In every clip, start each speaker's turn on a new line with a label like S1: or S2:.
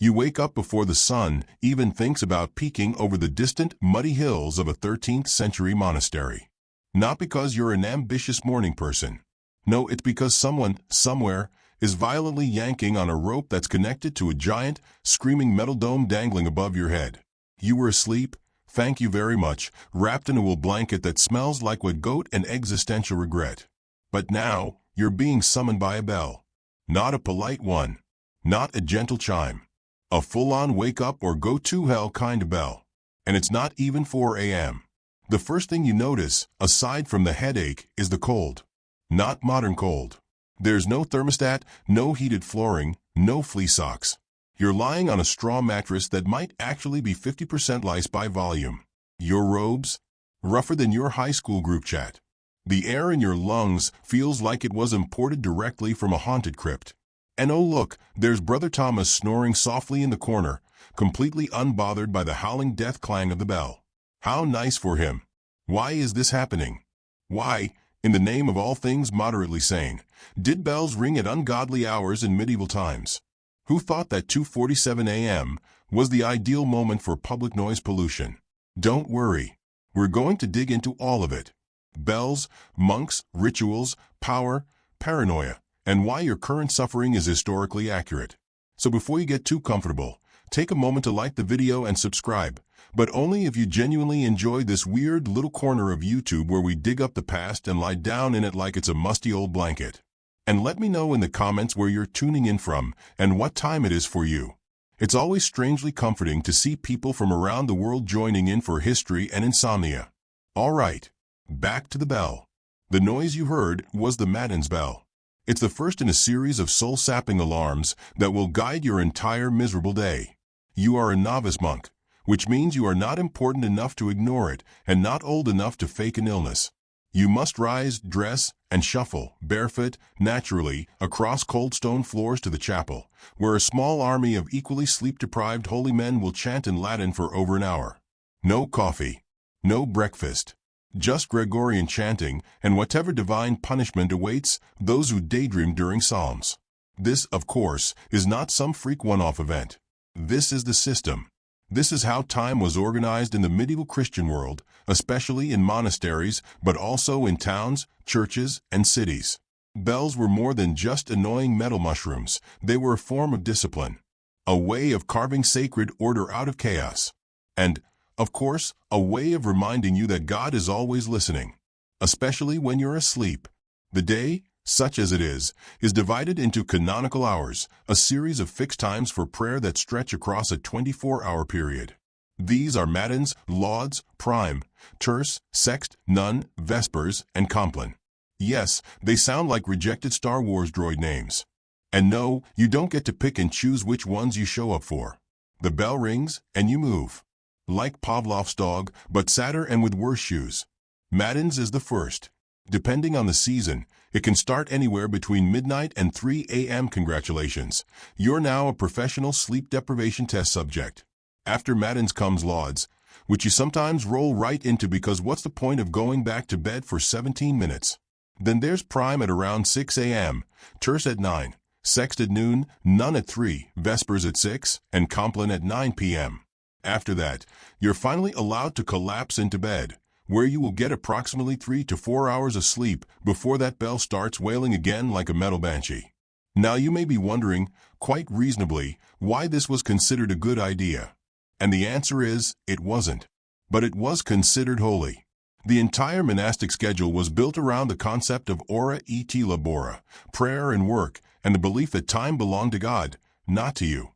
S1: You wake up before the sun even thinks about peeking over the distant, muddy hills of a 13th century monastery. Not because you're an ambitious morning person. No, it's because someone, somewhere, is violently yanking on a rope that's connected to a giant, screaming metal dome dangling above your head. You were asleep, thank you very much, wrapped in a wool blanket that smells like wet goat and existential regret. But now, you're being summoned by a bell. Not a polite one. Not a gentle chime. A full-on wake-up or go-to-hell kind of bell. And it's not even 4 a.m. The first thing you notice, aside from the headache, is the cold. Not modern cold. There's no thermostat, no heated flooring, no fleece socks. You're lying on a straw mattress that might actually be 50% lice by volume. Your robes? Rougher than your high school group chat. The air in your lungs feels like it was imported directly from a haunted crypt. And oh look, there's Brother Thomas snoring softly in the corner, completely unbothered by the howling death clang of the bell. How nice for him. Why is this happening? Why, in the name of all things moderately sane, did bells ring at ungodly hours in medieval times? Who thought that 2:47 a.m. was the ideal moment for public noise pollution? Don't worry. We're going to dig into all of it. Bells, monks, rituals, power, paranoia, and why your current suffering is historically accurate. So before you get too comfortable, take a moment to like the video and subscribe, but only if you genuinely enjoy this weird little corner of YouTube where we dig up the past and lie down in it like it's a musty old blanket. And let me know in the comments where you're tuning in from and what time it is for you. It's always strangely comforting to see people from around the world joining in for history and insomnia. All right, back to the bell. The noise you heard was the Matins bell. It's the first in a series of soul-sapping alarms that will guide your entire miserable day. You are a novice monk, which means you are not important enough to ignore it and not old enough to fake an illness. You must rise, dress, and shuffle, barefoot, naturally, across cold stone floors to the chapel, where a small army of equally sleep-deprived holy men will chant in Latin for over an hour. No coffee. No breakfast. Just Gregorian chanting and whatever divine punishment awaits those who daydream during psalms. This, of course, is not some freak one-off event. This is the system. This is how time was organized in the medieval Christian world, especially in monasteries, but also in towns, churches, and cities. Bells were more than just annoying metal mushrooms. They were a form of discipline. A way of carving sacred order out of chaos. And, of course, a way of reminding you that God is always listening, especially when you're asleep. The day, such as it is divided into canonical hours, a series of fixed times for prayer that stretch across a 24-hour period. These are Matins, Lauds, Prime, Terce, Sext, Nun, Vespers, and Compline. Yes, they sound like rejected Star Wars droid names. And no, you don't get to pick and choose which ones you show up for. The bell rings, and you move. Like Pavlov's dog, but sadder and with worse shoes. Matins is the first. Depending on the season, it can start anywhere between midnight and 3 a.m. Congratulations, you're now a professional sleep deprivation test subject. After Matins comes Lauds, which you sometimes roll right into because what's the point of going back to bed for 17 minutes? Then there's Prime at around 6 a.m., Terce at 9, Sext at noon, Nun at 3, Vespers at 6, and Compline at 9 p.m. After that, you're finally allowed to collapse into bed, where you will get approximately 3 to 4 hours of sleep before that bell starts wailing again like a metal banshee. Now you may be wondering, quite reasonably, why this was considered a good idea. And the answer is, it wasn't. But it was considered holy. The entire monastic schedule was built around the concept of ora et labora, prayer and work, and the belief that time belonged to God, not to you.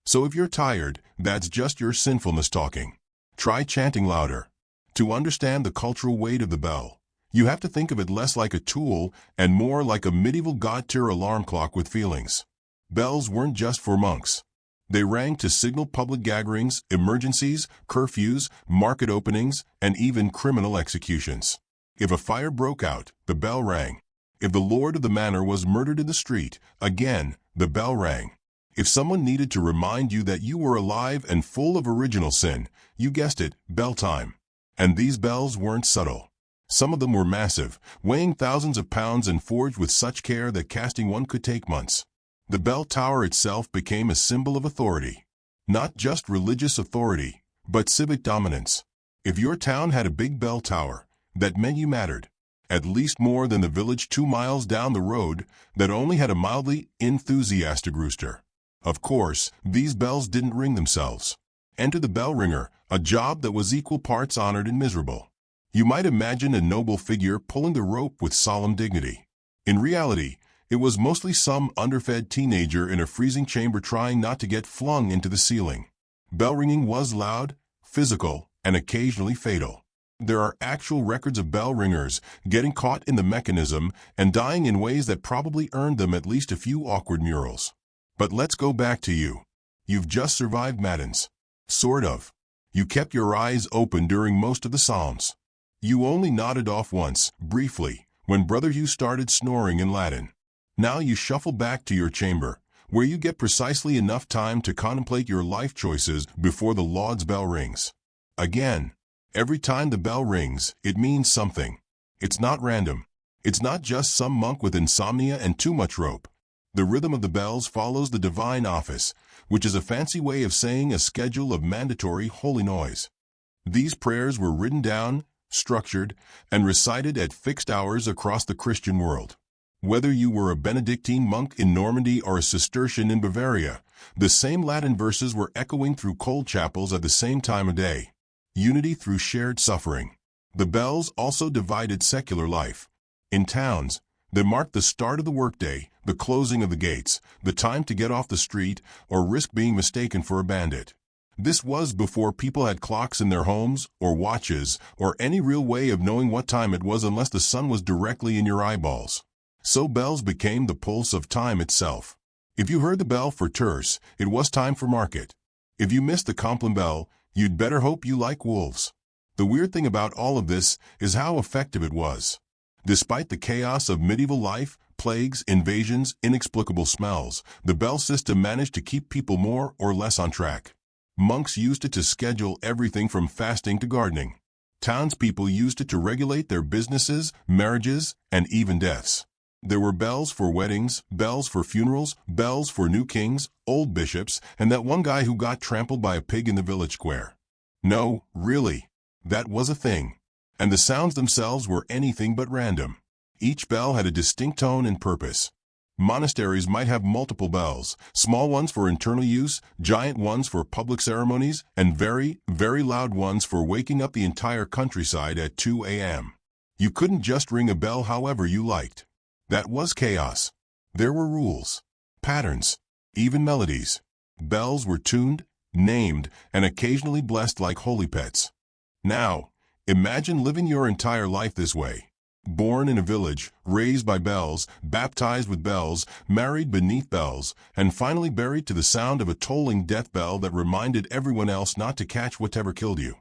S1: So if you're tired, that's just your sinfulness talking. Try chanting louder. To understand the cultural weight of the bell, you have to think of it less like a tool and more like a medieval god-tier alarm clock with feelings. Bells weren't just for monks. They rang to signal public gatherings, emergencies, curfews, market openings, and even criminal executions. If a fire broke out, the bell rang. If the lord of the manor was murdered in the street, again, the bell rang. If someone needed to remind you that you were alive and full of original sin, you guessed it, bell time. And these bells weren't subtle. Some of them were massive, weighing thousands of pounds and forged with such care that casting one could take months. The bell tower itself became a symbol of authority. Not just religious authority, but civic dominance. If your town had a big bell tower, that meant you mattered. At least more than the village 2 miles down the road that only had a mildly enthusiastic rooster. Of course, these bells didn't ring themselves. Enter the bell ringer, a job that was equal parts honored and miserable. You might imagine a noble figure pulling the rope with solemn dignity. In reality, it was mostly some underfed teenager in a freezing chamber trying not to get flung into the ceiling. Bell ringing was loud, physical, and occasionally fatal. There are actual records of bell ringers getting caught in the mechanism and dying in ways that probably earned them at least a few awkward murals. But let's go back to you. You've just survived Matins. Sort of. You kept your eyes open during most of the Psalms. You only nodded off once, briefly, when Brother Hugh started snoring in Latin. Now you shuffle back to your chamber, where you get precisely enough time to contemplate your life choices before the Lauds bell rings. Again, every time the bell rings, it means something. It's not random. It's not just some monk with insomnia and too much rope. The rhythm of the bells follows the divine office, which is a fancy way of saying a schedule of mandatory holy noise. These prayers were written down, structured, and recited at fixed hours across the Christian world. Whether you were a Benedictine monk in Normandy or a Cistercian in Bavaria, the same Latin verses were echoing through cold chapels at the same time of day. Unity through shared suffering. The bells also divided secular life. In towns, they marked the start of the workday, the closing of the gates, the time to get off the street, or risk being mistaken for a bandit. This was before people had clocks in their homes, or watches, or any real way of knowing what time it was unless the sun was directly in your eyeballs. So bells became the pulse of time itself. If you heard the bell for Terce, it was time for market. If you missed the Compline bell, you'd better hope you like wolves. The weird thing about all of this is how effective it was. Despite the chaos of medieval life, plagues, invasions, inexplicable smells, the bell system managed to keep people more or less on track. Monks used it to schedule everything from fasting to gardening. Townspeople used it to regulate their businesses, marriages, and even deaths. There were bells for weddings, bells for funerals, bells for new kings, old bishops, and that one guy who got trampled by a pig in the village square. No, really, that was a thing. And the sounds themselves were anything but random. Each bell had a distinct tone and purpose. Monasteries might have multiple bells, small ones for internal use, giant ones for public ceremonies, and very, very loud ones for waking up the entire countryside at 2 a.m. You couldn't just ring a bell however you liked. That was chaos. There were rules, patterns, even melodies. Bells were tuned, named, and occasionally blessed like holy pets. Now, imagine living your entire life this way. Born in a village, raised by bells, baptized with bells, married beneath bells, and finally buried to the sound of a tolling death bell that reminded everyone else not to catch whatever killed you.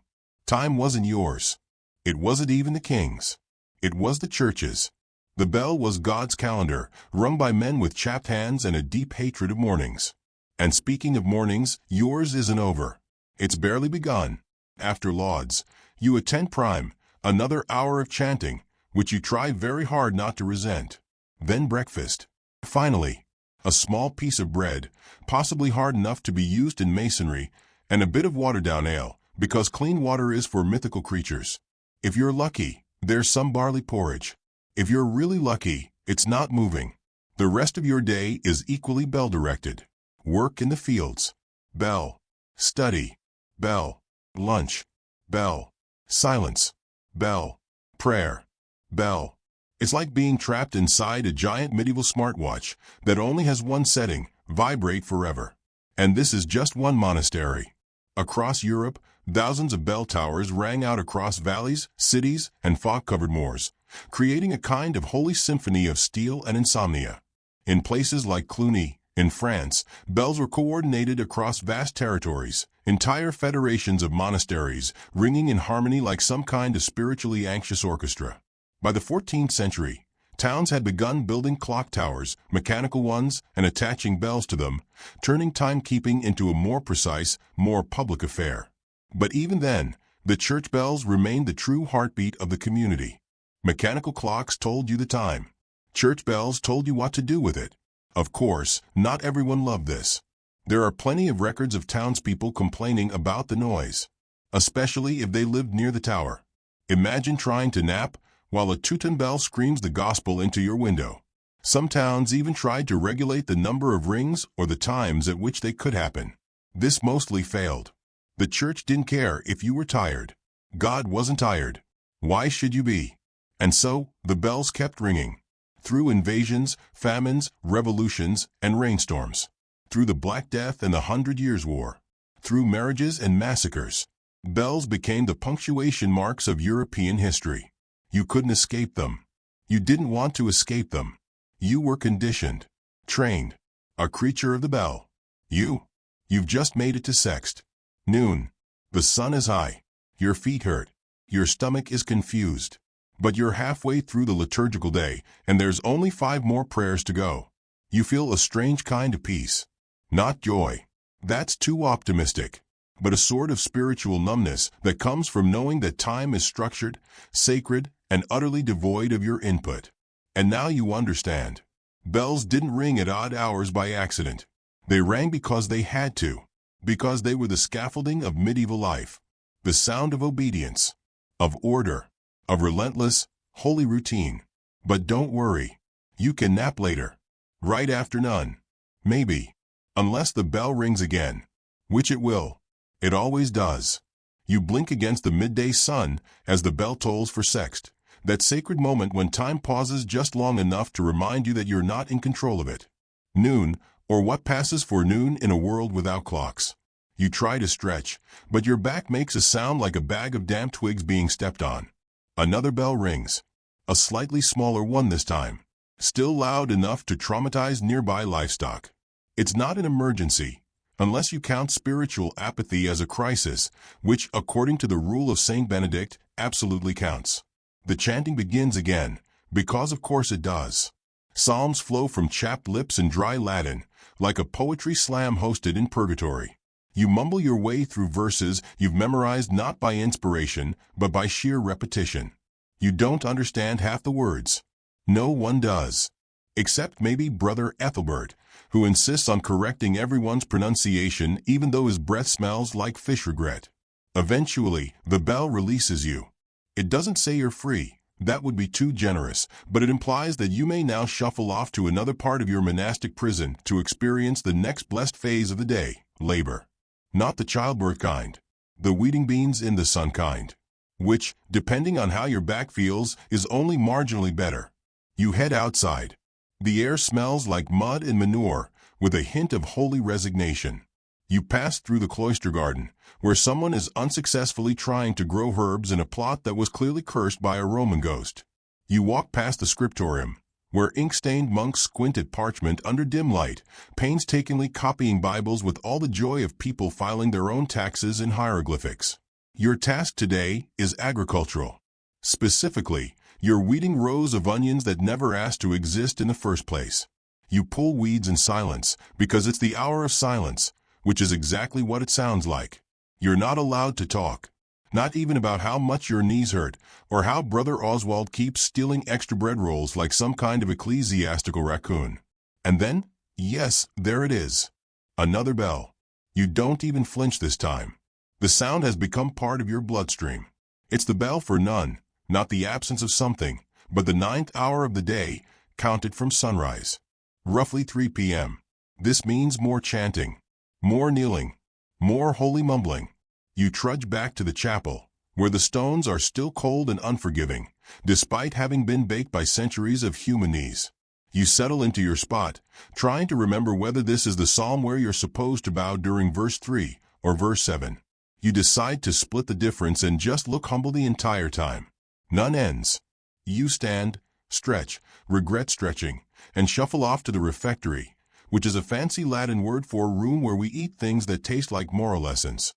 S1: Time wasn't yours. It wasn't even the king's. It was the church's. The bell was God's calendar, rung by men with chapped hands and a deep hatred of mornings. And speaking of mornings, yours isn't over. It's barely begun. After Lauds, you attend prime, another hour of chanting, which you try very hard not to resent. Then breakfast. Finally, a small piece of bread, possibly hard enough to be used in masonry, and a bit of watered-down ale, because clean water is for mythical creatures. If you're lucky, there's some barley porridge. If you're really lucky, it's not moving. The rest of your day is equally bell-directed. Work in the fields. Bell. Study. Bell. Lunch. Bell. Silence. Bell. Prayer. Bell. It's like being trapped inside a giant medieval smartwatch that only has one setting, vibrate forever. And this is just one monastery. Across Europe, thousands of bell towers rang out across valleys, cities, and fog-covered moors, creating a kind of holy symphony of steel and insomnia. In places like Cluny, in France, bells were coordinated across vast territories, entire federations of monasteries, ringing in harmony like some kind of spiritually anxious orchestra. By the 14th century, towns had begun building clock towers, mechanical ones, and attaching bells to them, turning timekeeping into a more precise, more public affair. But even then, the church bells remained the true heartbeat of the community. Mechanical clocks told you the time. Church bells told you what to do with it. Of course, not everyone loved this. There are plenty of records of townspeople complaining about the noise, especially if they lived near the tower. Imagine trying to nap while a Teuton bell screams the gospel into your window. Some towns even tried to regulate the number of rings or the times at which they could happen. This mostly failed. The church didn't care if you were tired. God wasn't tired. Why should you be? And so, the bells kept ringing. Through invasions, famines, revolutions, and rainstorms. Through the Black Death and the 100 Years' War. Through marriages and massacres. Bells became the punctuation marks of European history. You couldn't escape them. You didn't want to escape them. You were conditioned, trained, a creature of the bell. You've just made it to sext. Noon. The sun is high. Your feet hurt. Your stomach is confused. But you're halfway through the liturgical day, and there's only 5 more prayers to go. You feel a strange kind of peace. Not joy. That's too optimistic. But a sort of spiritual numbness that comes from knowing that time is structured, sacred, and utterly devoid of your input. And now you understand. Bells didn't ring at odd hours by accident. They rang because they had to. Because they were the scaffolding of medieval life. The sound of obedience. Of order. Of relentless, holy routine. But don't worry. You can nap later. Right after none. Maybe. Unless the bell rings again. Which it will. It always does. You blink against the midday sun as the bell tolls for sext. That sacred moment when time pauses just long enough to remind you that you're not in control of it. Noon, or what passes for noon in a world without clocks. You try to stretch, but your back makes a sound like a bag of damp twigs being stepped on. Another bell rings. A slightly smaller one this time. Still loud enough to traumatize nearby livestock. It's not an emergency, unless you count spiritual apathy as a crisis, which, according to the rule of Saint Benedict, absolutely counts. The chanting begins again, because of course it does. Psalms flow from chapped lips and dry Latin, like a poetry slam hosted in purgatory. You mumble your way through verses you've memorized not by inspiration, but by sheer repetition. You don't understand half the words. No one does. Except maybe Brother Ethelbert, who insists on correcting everyone's pronunciation even though his breath smells like fish regret. Eventually, the bell releases you. It doesn't say you're free. That would be too generous, but it implies that you may now shuffle off to another part of your monastic prison to experience the next blessed phase of the day, labor. Not the childbirth kind. The weeding beans in the sun kind. Which, depending on how your back feels, is only marginally better. You head outside. The air smells like mud and manure, with a hint of holy resignation. You pass through the cloister garden, where someone is unsuccessfully trying to grow herbs in a plot that was clearly cursed by a Roman ghost. You walk past the scriptorium, where ink-stained monks squint at parchment under dim light, painstakingly copying Bibles with all the joy of people filing their own taxes in hieroglyphics. Your task today is agricultural. Specifically, you're weeding rows of onions that never asked to exist in the first place. You pull weeds in silence, because it's the hour of silence, which is exactly what it sounds like. You're not allowed to talk. Not even about how much your knees hurt, or how Brother Oswald keeps stealing extra bread rolls like some kind of ecclesiastical raccoon. And then, yes, there it is. Another bell. You don't even flinch this time. The sound has become part of your bloodstream. It's the bell for none, not the absence of something, but the 9th hour of the day, counted from sunrise. Roughly 3 p.m. This means more chanting, more kneeling, more holy mumbling. You trudge back to the chapel, where the stones are still cold and unforgiving, despite having been baked by centuries of human knees. You settle into your spot, trying to remember whether this is the psalm where you're supposed to bow during verse 3 or verse 7. You decide to split the difference and just look humble the entire time. None ends. You stand, stretch, regret stretching, and shuffle off to the refectory, which is a fancy Latin word for a room where we eat things that taste like moral lessons.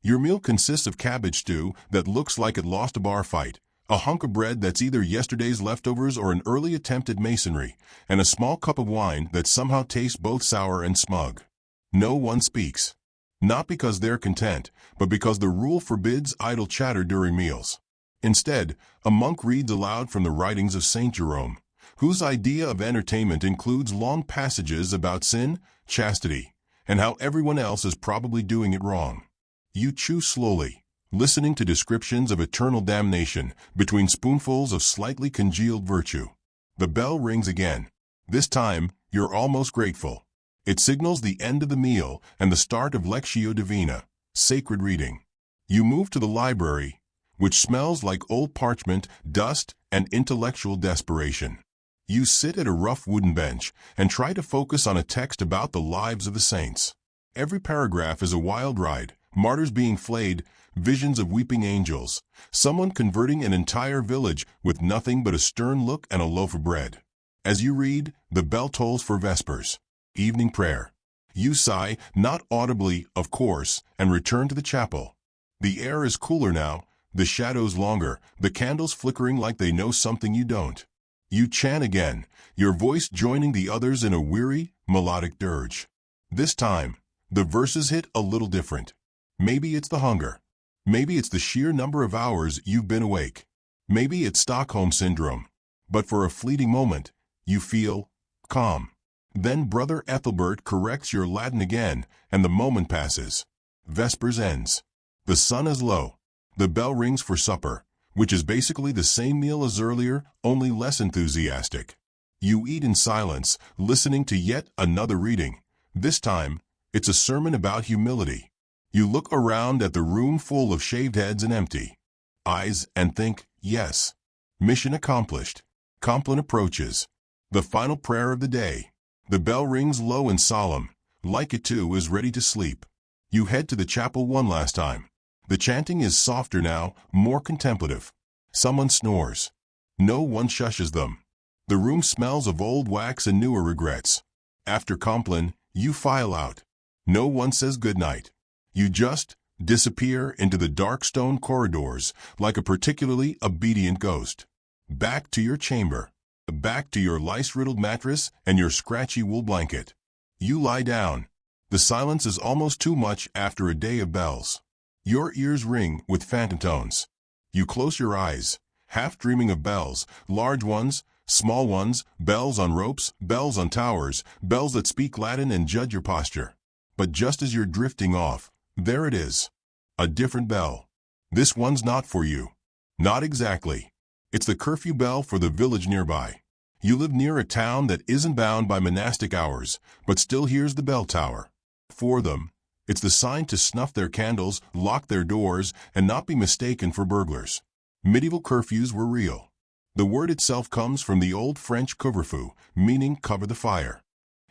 S1: Your meal consists of cabbage stew that looks like it lost a bar fight, a hunk of bread that's either yesterday's leftovers or an early attempt at masonry, and a small cup of wine that somehow tastes both sour and smug. No one speaks. Not because they're content, but because the rule forbids idle chatter during meals. Instead, a monk reads aloud from the writings of Saint Jerome, whose idea of entertainment includes long passages about sin, chastity, and how everyone else is probably doing it wrong. You chew slowly, listening to descriptions of eternal damnation between spoonfuls of slightly congealed virtue. The bell rings again. This time, you're almost grateful. It signals the end of the meal and the start of Lectio Divina, sacred reading. You move to the library, which smells like old parchment, dust, and intellectual desperation. You sit at a rough wooden bench and try to focus on a text about the lives of the saints. Every paragraph is a wild ride, martyrs being flayed, visions of weeping angels, someone converting an entire village with nothing but a stern look and a loaf of bread. As you read, the bell tolls for Vespers, evening prayer. You sigh, not audibly, of course, and return to the chapel. The air is cooler now, the shadows longer, the candles flickering like they know something you don't. You chant again, your voice joining the others in a weary, melodic dirge. This time, the verses hit a little different. Maybe it's the hunger. Maybe it's the sheer number of hours you've been awake. Maybe it's Stockholm Syndrome. But for a fleeting moment, you feel calm. Then Brother Ethelbert corrects your Latin again, and the moment passes. Vespers ends. The sun is low. The bell rings for supper, which is basically the same meal as earlier, only less enthusiastic. You eat in silence, listening to yet another reading. This time, it's a sermon about humility. You look around at the room full of shaved heads and empty eyes and think, yes, mission accomplished. Compline approaches. The final prayer of the day. The bell rings low and solemn, like it too is ready to sleep. You head to the chapel one last time. The chanting is softer now, more contemplative. Someone snores. No one shushes them. The room smells of old wax and newer regrets. After Compline, you file out. No one says goodnight. You just disappear into the dark stone corridors like a particularly obedient ghost. Back to your chamber. Back to your lice-riddled mattress and your scratchy wool blanket. You lie down. The silence is almost too much after a day of bells. Your ears ring with phantom tones. You close your eyes, half dreaming of bells, large ones, small ones, bells on ropes, bells on towers, bells that speak Latin and judge your posture. But just as you're drifting off, there it is. A different bell. This one's not for you. Not exactly. It's the curfew bell for the village nearby. You live near a town that isn't bound by monastic hours, but still hears the bell tower. For them, it's the sign to snuff their candles, lock their doors, and not be mistaken for burglars. Medieval curfews were real. The word itself comes from the old French couvre-feu, meaning cover the fire.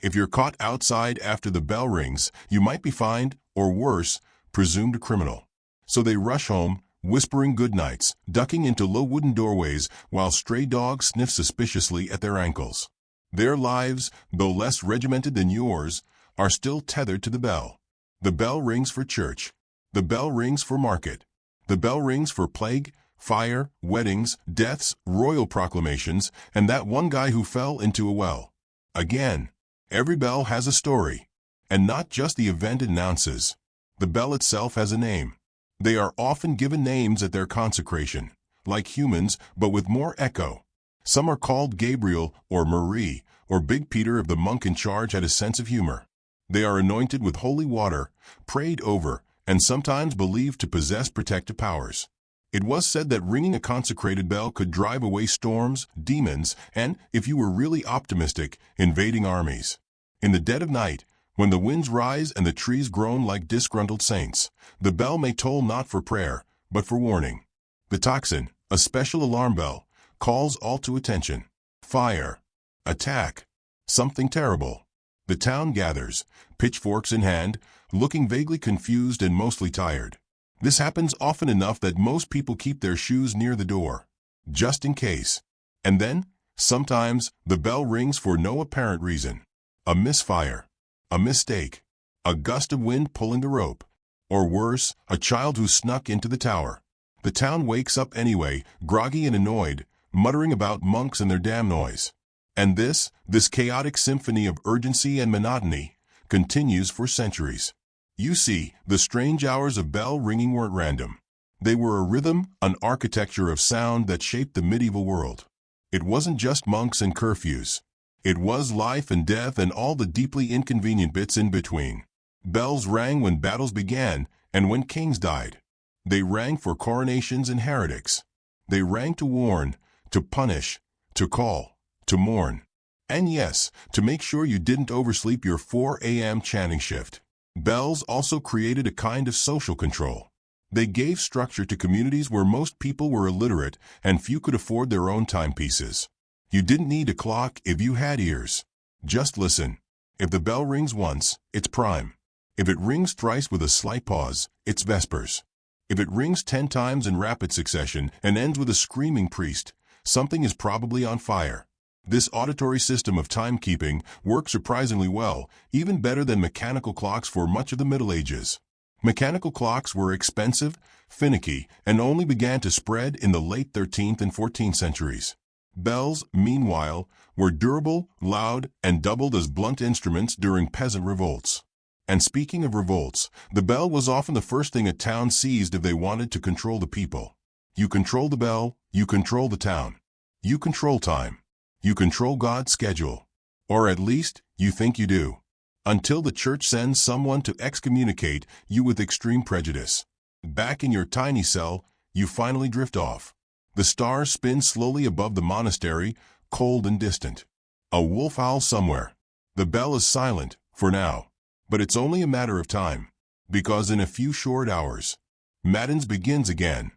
S1: If you're caught outside after the bell rings, you might be fined, or worse, presumed a criminal. So they rush home, whispering goodnights, ducking into low wooden doorways while stray dogs sniff suspiciously at their ankles. Their lives, though less regimented than yours, are still tethered to the bell. The bell rings for church. The bell rings for market. The bell rings for plague, fire, weddings, deaths, royal proclamations, and that one guy who fell into a well. Again, every bell has a story. And not just the event it announces. The bell itself has a name. They are often given names at their consecration, like humans, but with more echo. Some are called Gabriel or Marie, or Big Peter if the monk in charge had a sense of humor. They are anointed with holy water, prayed over, and sometimes believed to possess protective powers. It was said that ringing a consecrated bell could drive away storms, demons, and, if you were really optimistic, invading armies. In the dead of night, when the winds rise and the trees groan like disgruntled saints, the bell may toll not for prayer, but for warning. The tocsin, a special alarm bell, calls all to attention. Fire. Attack. Something terrible. The town gathers, pitchforks in hand, looking vaguely confused and mostly tired. This happens often enough that most people keep their shoes near the door, just in case. And then, sometimes, the bell rings for no apparent reason. A misfire. A mistake. A gust of wind pulling the rope. Or worse, a child who snuck into the tower. The town wakes up anyway, groggy and annoyed, muttering about monks and their damn noise. And this chaotic symphony of urgency and monotony, continues for centuries. You see, the strange hours of bell ringing weren't random. They were a rhythm, an architecture of sound that shaped the medieval world. It wasn't just monks and curfews. It was life and death and all the deeply inconvenient bits in between. Bells rang when battles began and when kings died. They rang for coronations and heretics. They rang to warn, to punish, to call, to mourn. And yes, to make sure you didn't oversleep your 4 a.m. chanting shift. Bells also created a kind of social control. They gave structure to communities where most people were illiterate and few could afford their own timepieces. You didn't need a clock if you had ears. Just listen. If the bell rings once, it's prime. If it rings thrice with a slight pause, it's vespers. If it rings 10 times in rapid succession and ends with a screaming priest, something is probably on fire. This auditory system of timekeeping worked surprisingly well, even better than mechanical clocks for much of the Middle Ages. Mechanical clocks were expensive, finicky, and only began to spread in the late 13th and 14th centuries. Bells, meanwhile, were durable, loud, and doubled as blunt instruments during peasant revolts. And speaking of revolts, the bell was often the first thing a town seized if they wanted to control the people. You control the bell, you control the town. You control time. You control God's schedule. Or at least, you think you do. Until the church sends someone to excommunicate you with extreme prejudice. Back in your tiny cell, you finally drift off. The stars spin slowly above the monastery, cold and distant. A wolf howls somewhere. The bell is silent, for now. But it's only a matter of time. Because in a few short hours, Matins begins again.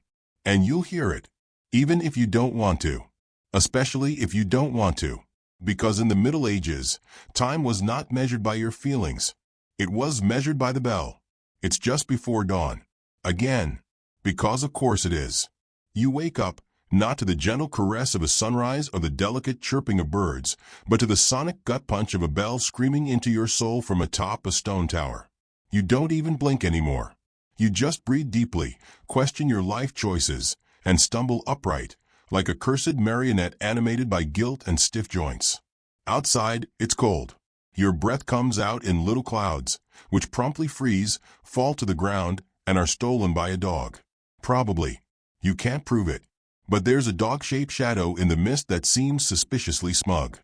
S1: And you'll hear it. Even if you don't want to. Especially if you don't want to. Because in the Middle Ages, time was not measured by your feelings. It was measured by the bell. It's just before dawn. Again. Because of course it is. You wake up, not to the gentle caress of a sunrise or the delicate chirping of birds, but to the sonic gut punch of a bell screaming into your soul from atop a stone tower. You don't even blink anymore. You just breathe deeply, question your life choices, and stumble upright, like a cursed marionette animated by guilt and stiff joints. Outside, it's cold. Your breath comes out in little clouds, which promptly freeze, fall to the ground, and are stolen by a dog. Probably. You can't prove it. But there's a dog-shaped shadow in the mist that seems suspiciously smug.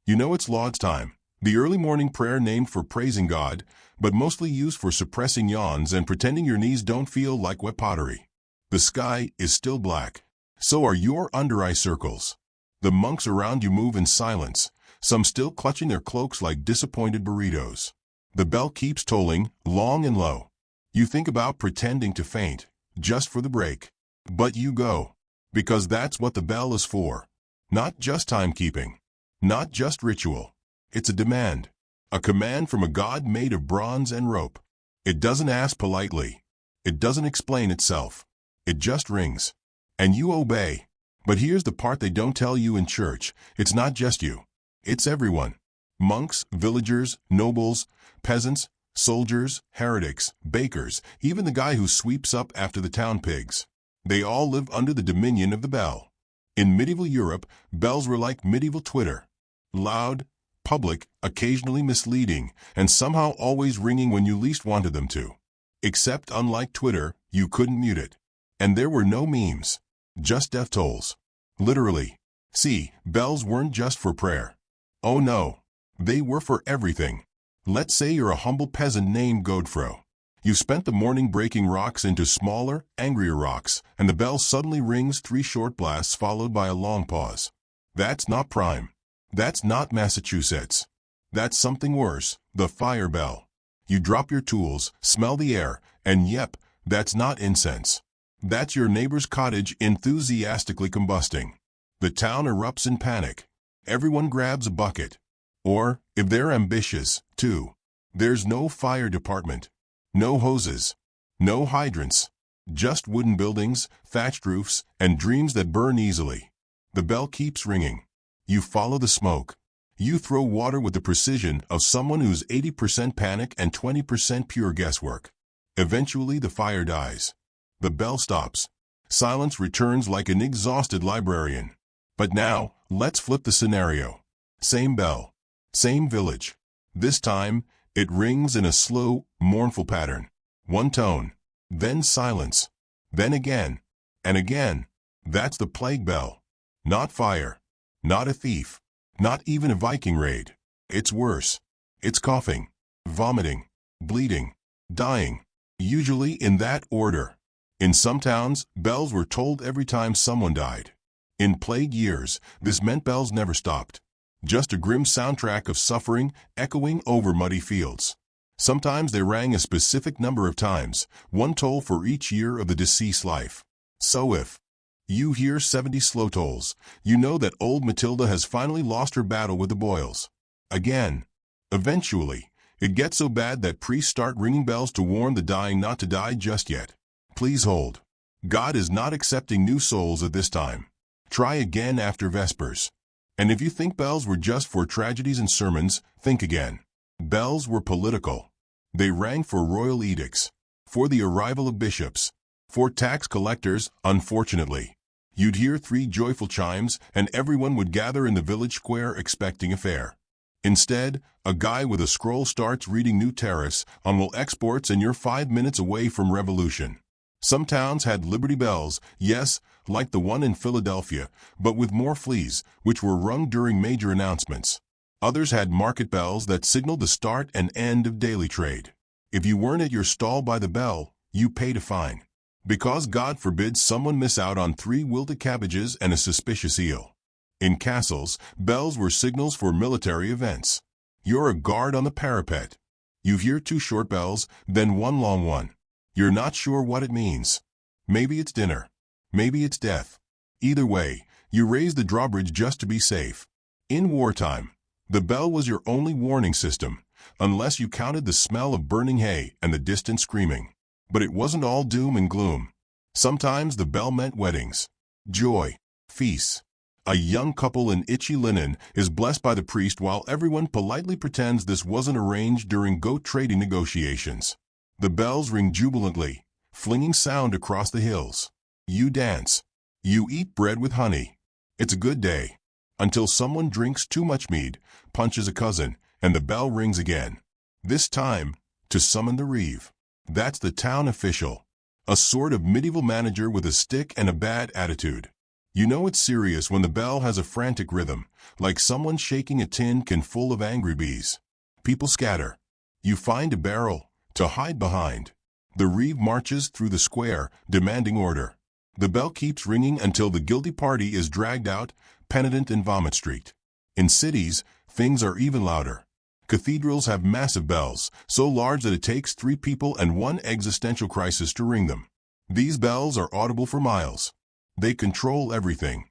S1: You know it's Laud's time, the early morning prayer named for praising God, but mostly used for suppressing yawns and pretending your knees don't feel like wet pottery. The sky is still black. So are your under-eye circles. The monks around you move in silence, some still clutching their cloaks like disappointed burritos. The bell keeps tolling, long and low. You think about pretending to faint, just for the break. But you go. Because that's what the bell is for. Not just timekeeping. Not just ritual. It's a demand. A command from a god made of bronze and rope. It doesn't ask politely. It doesn't explain itself. It just rings. And you obey. But here's the part they don't tell you in church. It's not just you. It's everyone. Monks, villagers, nobles, peasants, soldiers, heretics, bakers, even the guy who sweeps up after the town pigs. They all live under the dominion of the bell. In medieval Europe, bells were like medieval Twitter. Loud, public, occasionally misleading, and somehow always ringing when you least wanted them to. Except unlike Twitter, you couldn't mute it. And there were no memes. Just death tolls. Literally. See, bells weren't just for prayer. Oh no. They were for everything. Let's say you're a humble peasant named Godfro. You've spent the morning breaking rocks into smaller, angrier rocks, and the bell suddenly rings 3 short blasts followed by a long pause. That's not prime. That's not Massachusetts. That's something worse, the fire bell. You drop your tools, smell the air, and yep, that's not incense. That's your neighbor's cottage enthusiastically combusting. The town erupts in panic. Everyone grabs a bucket. Or, if they're ambitious, too. There's no fire department. No hoses. No hydrants. Just wooden buildings, thatched roofs, and dreams that burn easily. The bell keeps ringing. You follow the smoke. You throw water with the precision of someone who's 80% panic and 20% pure guesswork. Eventually the fire dies. The bell stops. Silence returns like an exhausted librarian. But now, let's flip the scenario. Same bell. Same village. This time, it rings in a slow, mournful pattern. One tone. Then silence. Then again. And again. That's the plague bell. Not fire. Not a thief. Not even a Viking raid. It's worse. It's coughing. Vomiting. bleeding, dying, usually in that order. In some towns, bells were tolled every time someone died. In plague years, this meant bells never stopped. Just a grim soundtrack of suffering echoing over muddy fields. Sometimes they rang a specific number of times, one toll for each year of the deceased's life. So if you hear 70 slow tolls, you know that old Matilda has finally lost her battle with the boils. Again. Eventually, it gets so bad that priests start ringing bells to warn the dying not to die just yet. Please hold. God is not accepting new souls at this time. Try again after Vespers. And if you think bells were just for tragedies and sermons, think again. Bells were political. They rang for royal edicts, for the arrival of bishops, for tax collectors. Unfortunately, you'd hear 3 joyful chimes and everyone would gather in the village square expecting a fair. Instead, a guy with a scroll starts reading new tariffs on wool exports and you're 5 minutes away from revolution. Some towns had Liberty Bells, yes, like the one in Philadelphia, but with more fleas, which were rung during major announcements. Others had market bells that signaled the start and end of daily trade. If you weren't at your stall by the bell, you paid a fine. Because God forbids someone miss out on 3 wilted cabbages and a suspicious eel. In castles, bells were signals for military events. You're a guard on the parapet. You hear 2 short bells, then 1 long one. You're not sure what it means. Maybe it's dinner. Maybe it's death. Either way, you raise the drawbridge just to be safe. In wartime, the bell was your only warning system, unless you counted the smell of burning hay and the distant screaming. But it wasn't all doom and gloom. Sometimes the bell meant weddings, joy, feasts. A young couple in itchy linen is blessed by the priest while everyone politely pretends this wasn't arranged during goat trading negotiations. The bells ring jubilantly, flinging sound across the hills. You dance. You eat bread with honey. It's a good day. Until someone drinks too much mead, punches a cousin, and the bell rings again. This time, to summon the reeve. That's the town official. A sort of medieval manager with a stick and a bad attitude. You know it's serious when the bell has a frantic rhythm, like someone shaking a tin can full of angry bees. People scatter. You find a barrel to hide behind. The reeve marches through the square, demanding order. The bell keeps ringing until the guilty party is dragged out, penitent in Vomit Street. In cities, things are even louder. Cathedrals have massive bells, so large that it takes 3 people and 1 existential crisis to ring them. These bells are audible for miles. They control everything.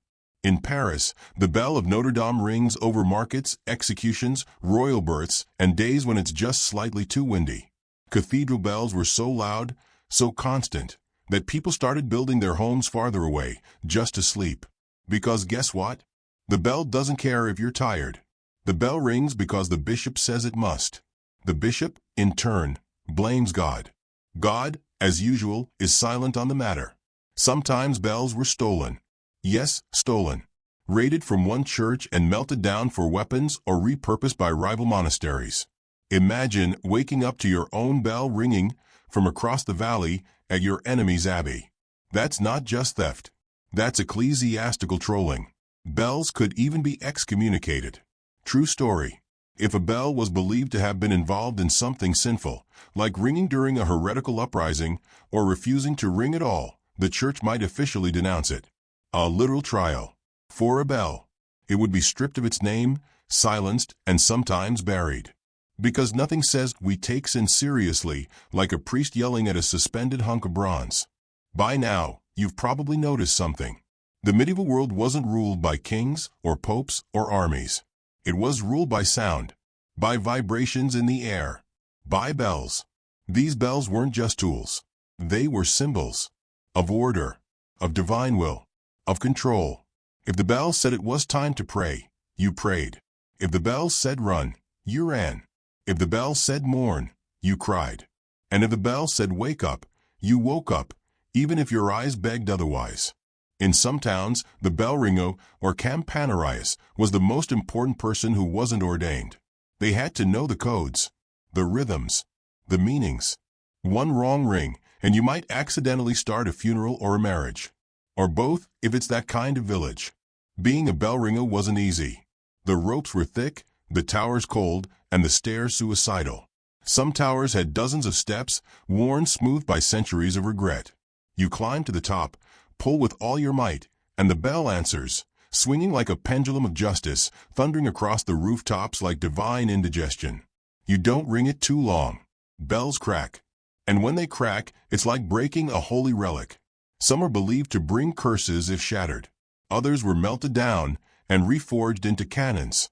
S1: In Paris, the bell of Notre Dame rings over markets, executions, royal births, and days when it's just slightly too windy. Cathedral bells were so loud, so constant, that people started building their homes farther away, just to sleep. Because guess what? The bell doesn't care if you're tired. The bell rings because the bishop says it must. The bishop, in turn, blames God. God, as usual, is silent on the matter. Sometimes bells were stolen. Yes, stolen. Raided from one church and melted down for weapons or repurposed by rival monasteries. Imagine waking up to your own bell ringing from across the valley at your enemy's abbey. That's not just theft. That's ecclesiastical trolling. Bells could even be excommunicated. True story. If a bell was believed to have been involved in something sinful, like ringing during a heretical uprising or refusing to ring at all, the church might officially denounce it. A literal trial. For a bell. It would be stripped of its name, silenced, and sometimes buried. Because nothing says we take sin seriously like a priest yelling at a suspended hunk of bronze. By now, you've probably noticed something. The medieval world wasn't ruled by kings or popes or armies. It was ruled by sound, by vibrations in the air, by bells. These bells weren't just tools. They were symbols of order, of divine will, of control. If the bell said it was time to pray, you prayed. If the bell said run, you ran. If the bell said mourn, you cried. And if the bell said wake up, you woke up, even if your eyes begged otherwise. In some towns, the bell ringer or campanarius was the most important person who wasn't ordained. They had to know the codes, the rhythms, the meanings. One wrong ring, and you might accidentally start a funeral or a marriage. Or both, if it's that kind of village. Being a bell ringer wasn't easy. The ropes were thick, the towers cold, and the stairs suicidal. Some towers had dozens of steps, worn smooth by centuries of regret. You climb to the top, pull with all your might, and the bell answers, swinging like a pendulum of justice, thundering across the rooftops like divine indigestion. You don't ring it too long. Bells crack. And when they crack, it's like breaking a holy relic. Some are believed to bring curses if shattered. Others were melted down and reforged into cannons.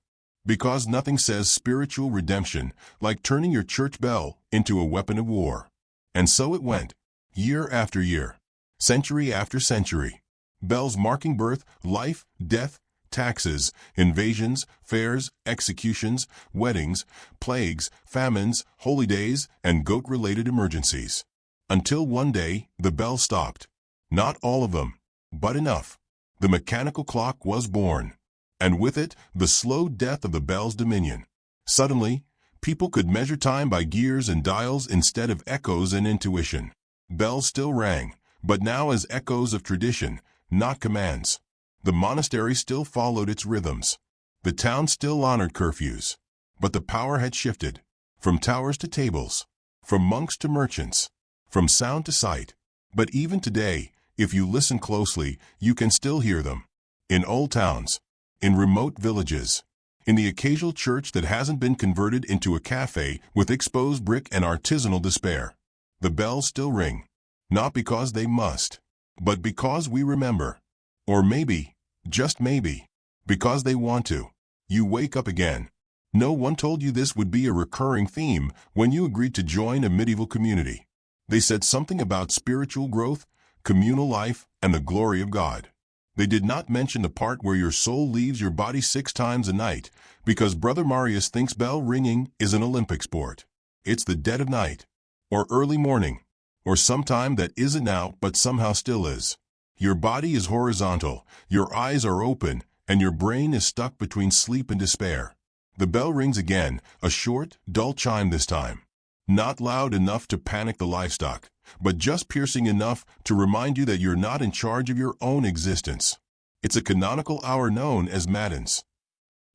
S1: Because nothing says spiritual redemption like turning your church bell into a weapon of war. And so it went, year after year, century after century. Bells marking birth, life, death, taxes, invasions, fairs, executions, weddings, plagues, famines, holy days, and goat-related emergencies. Until one day, the bell stopped. Not all of them, but enough. The mechanical clock was born. And with it, the slow death of the bell's dominion. Suddenly, people could measure time by gears and dials instead of echoes and intuition. Bells still rang, but now as echoes of tradition, not commands. The monastery still followed its rhythms. The town still honored curfews. But the power had shifted. From towers to tables. From monks to merchants. From sound to sight. But even today, if you listen closely, you can still hear them. In old towns. In remote villages. In the occasional church that hasn't been converted into a cafe with exposed brick and artisanal despair. The bells still ring. Not because they must, but because we remember. Or maybe, just maybe, because they want to. You wake up again. No one told you this would be a recurring theme when you agreed to join a medieval community. They said something about spiritual growth, communal life, and the glory of God. They did not mention the part where your soul leaves your body 6 times a night, because Brother Marius thinks bell ringing is an Olympic sport. It's the dead of night, or early morning, or sometime that isn't now but somehow still is. Your body is horizontal, your eyes are open, and your brain is stuck between sleep and despair. The bell rings again, a short, dull chime this time. Not loud enough to panic the livestock, but just piercing enough to remind you that you're not in charge of your own existence. It's a canonical hour known as matins,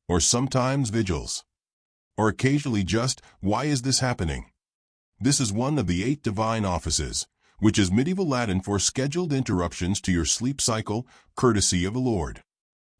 S1: or sometimes vigils, or occasionally just, why is this happening? This is one of the 8 divine offices, which is medieval Latin for scheduled interruptions to your sleep cycle, courtesy of the Lord.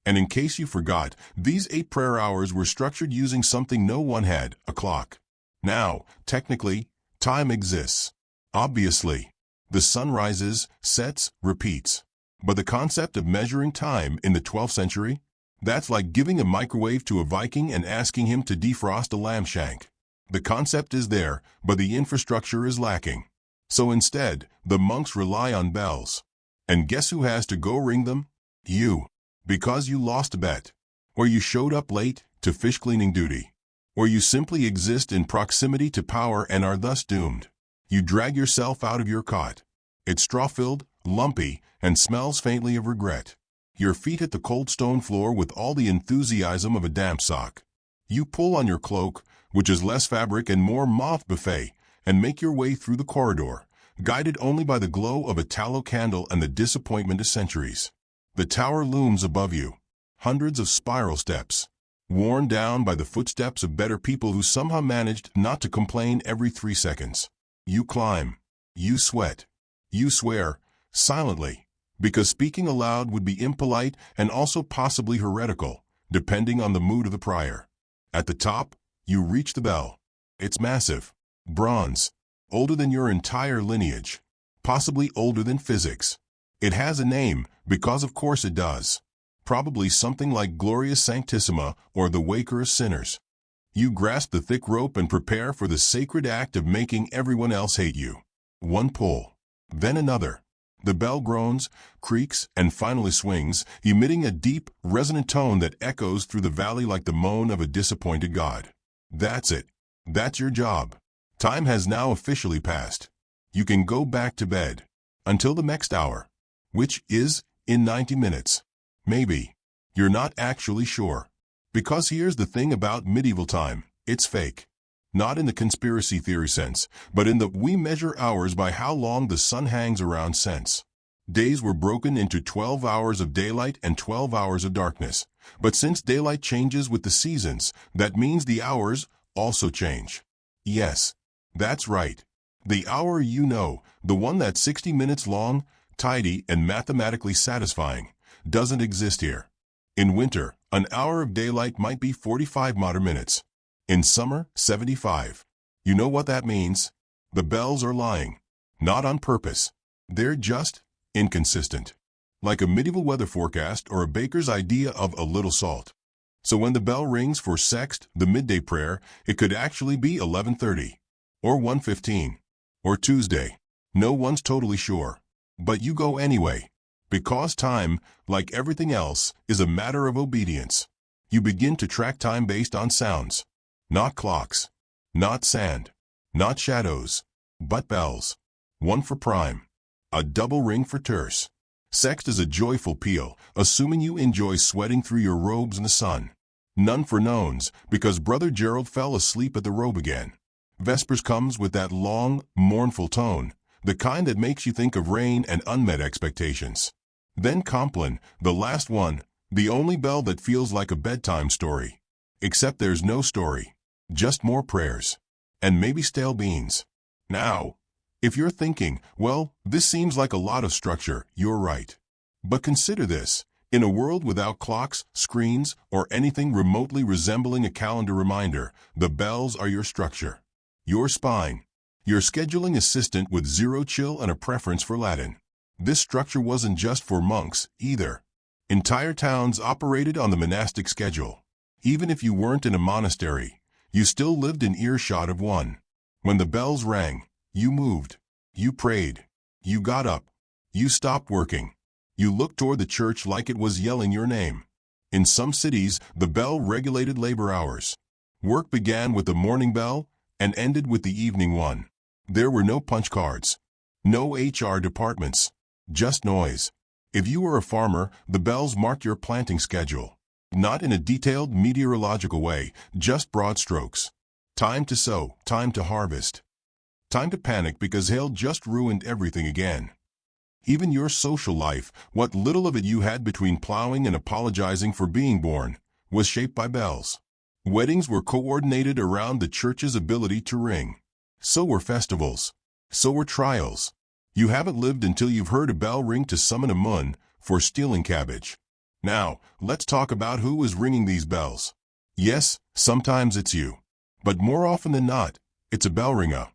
S1: And in case you forgot, these 8 prayer hours were structured using something no one had, a clock. Now, technically, time exists. Obviously, the sun rises, sets, repeats. But the concept of measuring time in the 12th century? That's like giving a microwave to a Viking and asking him to defrost a lamb shank. The concept is there, but the infrastructure is lacking. So instead, the monks rely on bells. And guess who has to go ring them? You. Because you lost a bet. Or you showed up late to fish cleaning duty. Or you simply exist in proximity to power and are thus doomed. You drag yourself out of your cot. It's straw-filled, lumpy, and smells faintly of regret. Your feet hit the cold stone floor with all the enthusiasm of a damp sock. You pull on your cloak, which is less fabric and more moth buffet, and make your way through the corridor, guided only by the glow of a tallow candle and the disappointment of centuries. The tower looms above you. Hundreds of spiral steps, worn down by the footsteps of better people who somehow managed not to complain every 3 seconds. You climb. You sweat. You swear, silently, because speaking aloud would be impolite and also possibly heretical, depending on the mood of the prior. At the top, you reach the bell. It's massive. Bronze. Older than your entire lineage. Possibly older than physics. It has a name, because of course it does. Probably something like Gloria Sanctissima or the Waker of Sinners. You grasp the thick rope and prepare for the sacred act of making everyone else hate you. One pull. Then another. The bell groans, creaks, and finally swings, emitting a deep, resonant tone that echoes through the valley like the moan of a disappointed god. That's it. That's your job. Time has now officially passed. You can go back to bed. Until the next hour. Which is, in 90 minutes. Maybe. You're not actually sure. Because here's the thing about medieval time, it's fake. Not in the conspiracy theory sense, but in the we measure hours by how long the sun hangs around sense. Days were broken into 12 hours of daylight and 12 hours of darkness. But since daylight changes with the seasons, that means the hours also change. Yes, That's right. The hour you know, the one that's 60 minutes long, tidy, and mathematically satisfying, doesn't exist here. In winter, an hour of daylight might be 45 modern minutes. In summer, 75. You know what that means? The bells are lying. Not on purpose. They're just inconsistent. Like a medieval weather forecast or a baker's idea of a little salt. So when the bell rings for sext, the midday prayer, it could actually be 11:30, or 1:15, or Tuesday. No one's totally sure. But you go anyway. Because time, like everything else, is a matter of obedience. You begin to track time based on sounds. Not clocks. Not sand. Not shadows. But bells. One for prime. A double ring for terce. Sext is a joyful peal, assuming you enjoy sweating through your robes in the sun. None for nones, because Brother Gerald fell asleep at the robe again. Vespers comes with that long, mournful tone, the kind that makes you think of rain and unmet expectations. Then Compline, the last one, the only bell that feels like a bedtime story. Except there's no story. Just more prayers. And maybe stale beans. Now, if you're thinking, well, this seems like a lot of structure, you're right. But consider this. In a world without clocks, screens, or anything remotely resembling a calendar reminder, the bells are your structure. Your spine. Your scheduling assistant with zero chill and a preference for Latin. This structure wasn't just for monks, either. Entire towns operated on the monastic schedule. Even if you weren't in a monastery, you still lived in earshot of one. When the bells rang, you moved. You prayed. You got up. You stopped working. You looked toward the church like it was yelling your name. In some cities, the bell regulated labor hours. Work began with the morning bell and ended with the evening one. There were no punch cards. No HR departments. Just noise. If you were a farmer, the bells marked your planting schedule. Not in a detailed meteorological way, just broad strokes. Time to sow, time to harvest. Time to panic because hail just ruined everything again. Even your social life, what little of it you had between plowing and apologizing for being born, was shaped by bells. Weddings were coordinated around the church's ability to ring. So were festivals. So were trials. You haven't lived until you've heard a bell ring to summon a mun for stealing cabbage. Now, let's talk about who is ringing these bells. Yes, sometimes it's you. But more often than not, it's a bell ringer.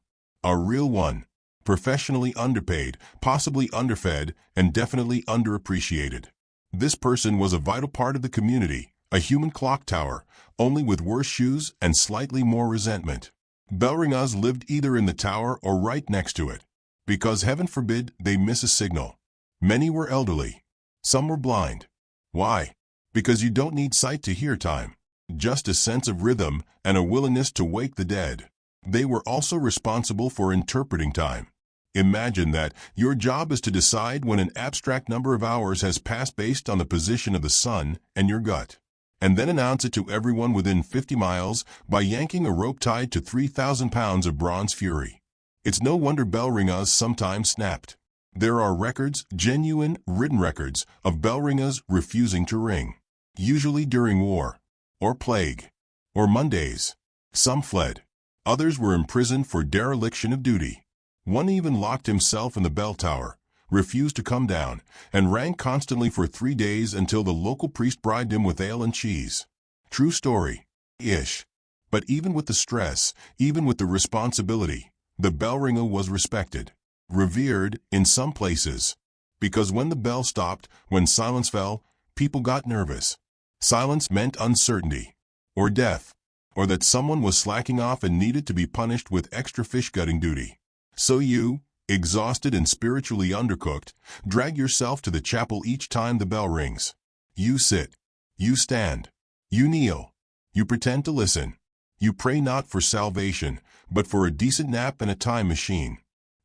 S1: A real one. Professionally underpaid, possibly underfed, and definitely underappreciated. This person was a vital part of the community, a human clock tower, only with worse shoes and slightly more resentment. Bell ringers lived either in the tower or right next to it. Because heaven forbid they miss a signal. Many were elderly. Some were blind. Why? Because you don't need sight to hear time. Just a sense of rhythm and a willingness to wake the dead. They were also responsible for interpreting time. Imagine that your job is to decide when an abstract number of hours has passed based on the position of the sun and your gut, and then announce it to everyone within 50 miles by yanking a rope tied to 3,000 pounds of bronze fury. It's no wonder bell ringers sometimes snapped. There are records, genuine, written records, of bell ringers refusing to ring. Usually during war, or plague, or Mondays. Some fled. Others were imprisoned for dereliction of duty. One even locked himself in the bell tower, refused to come down, and rang constantly for 3 days until the local priest bribed him with ale and cheese. True story. Ish. But even with the stress, even with the responsibility, the bell ringer was respected. Revered in some places. Because when the bell stopped, when silence fell, people got nervous. Silence meant uncertainty. Or death. Or that someone was slacking off and needed to be punished with extra fish-gutting duty. So you, exhausted and spiritually undercooked, drag yourself to the chapel each time the bell rings. You sit. You stand. You kneel. You pretend to listen. You pray not for salvation, but for a decent nap and a time machine.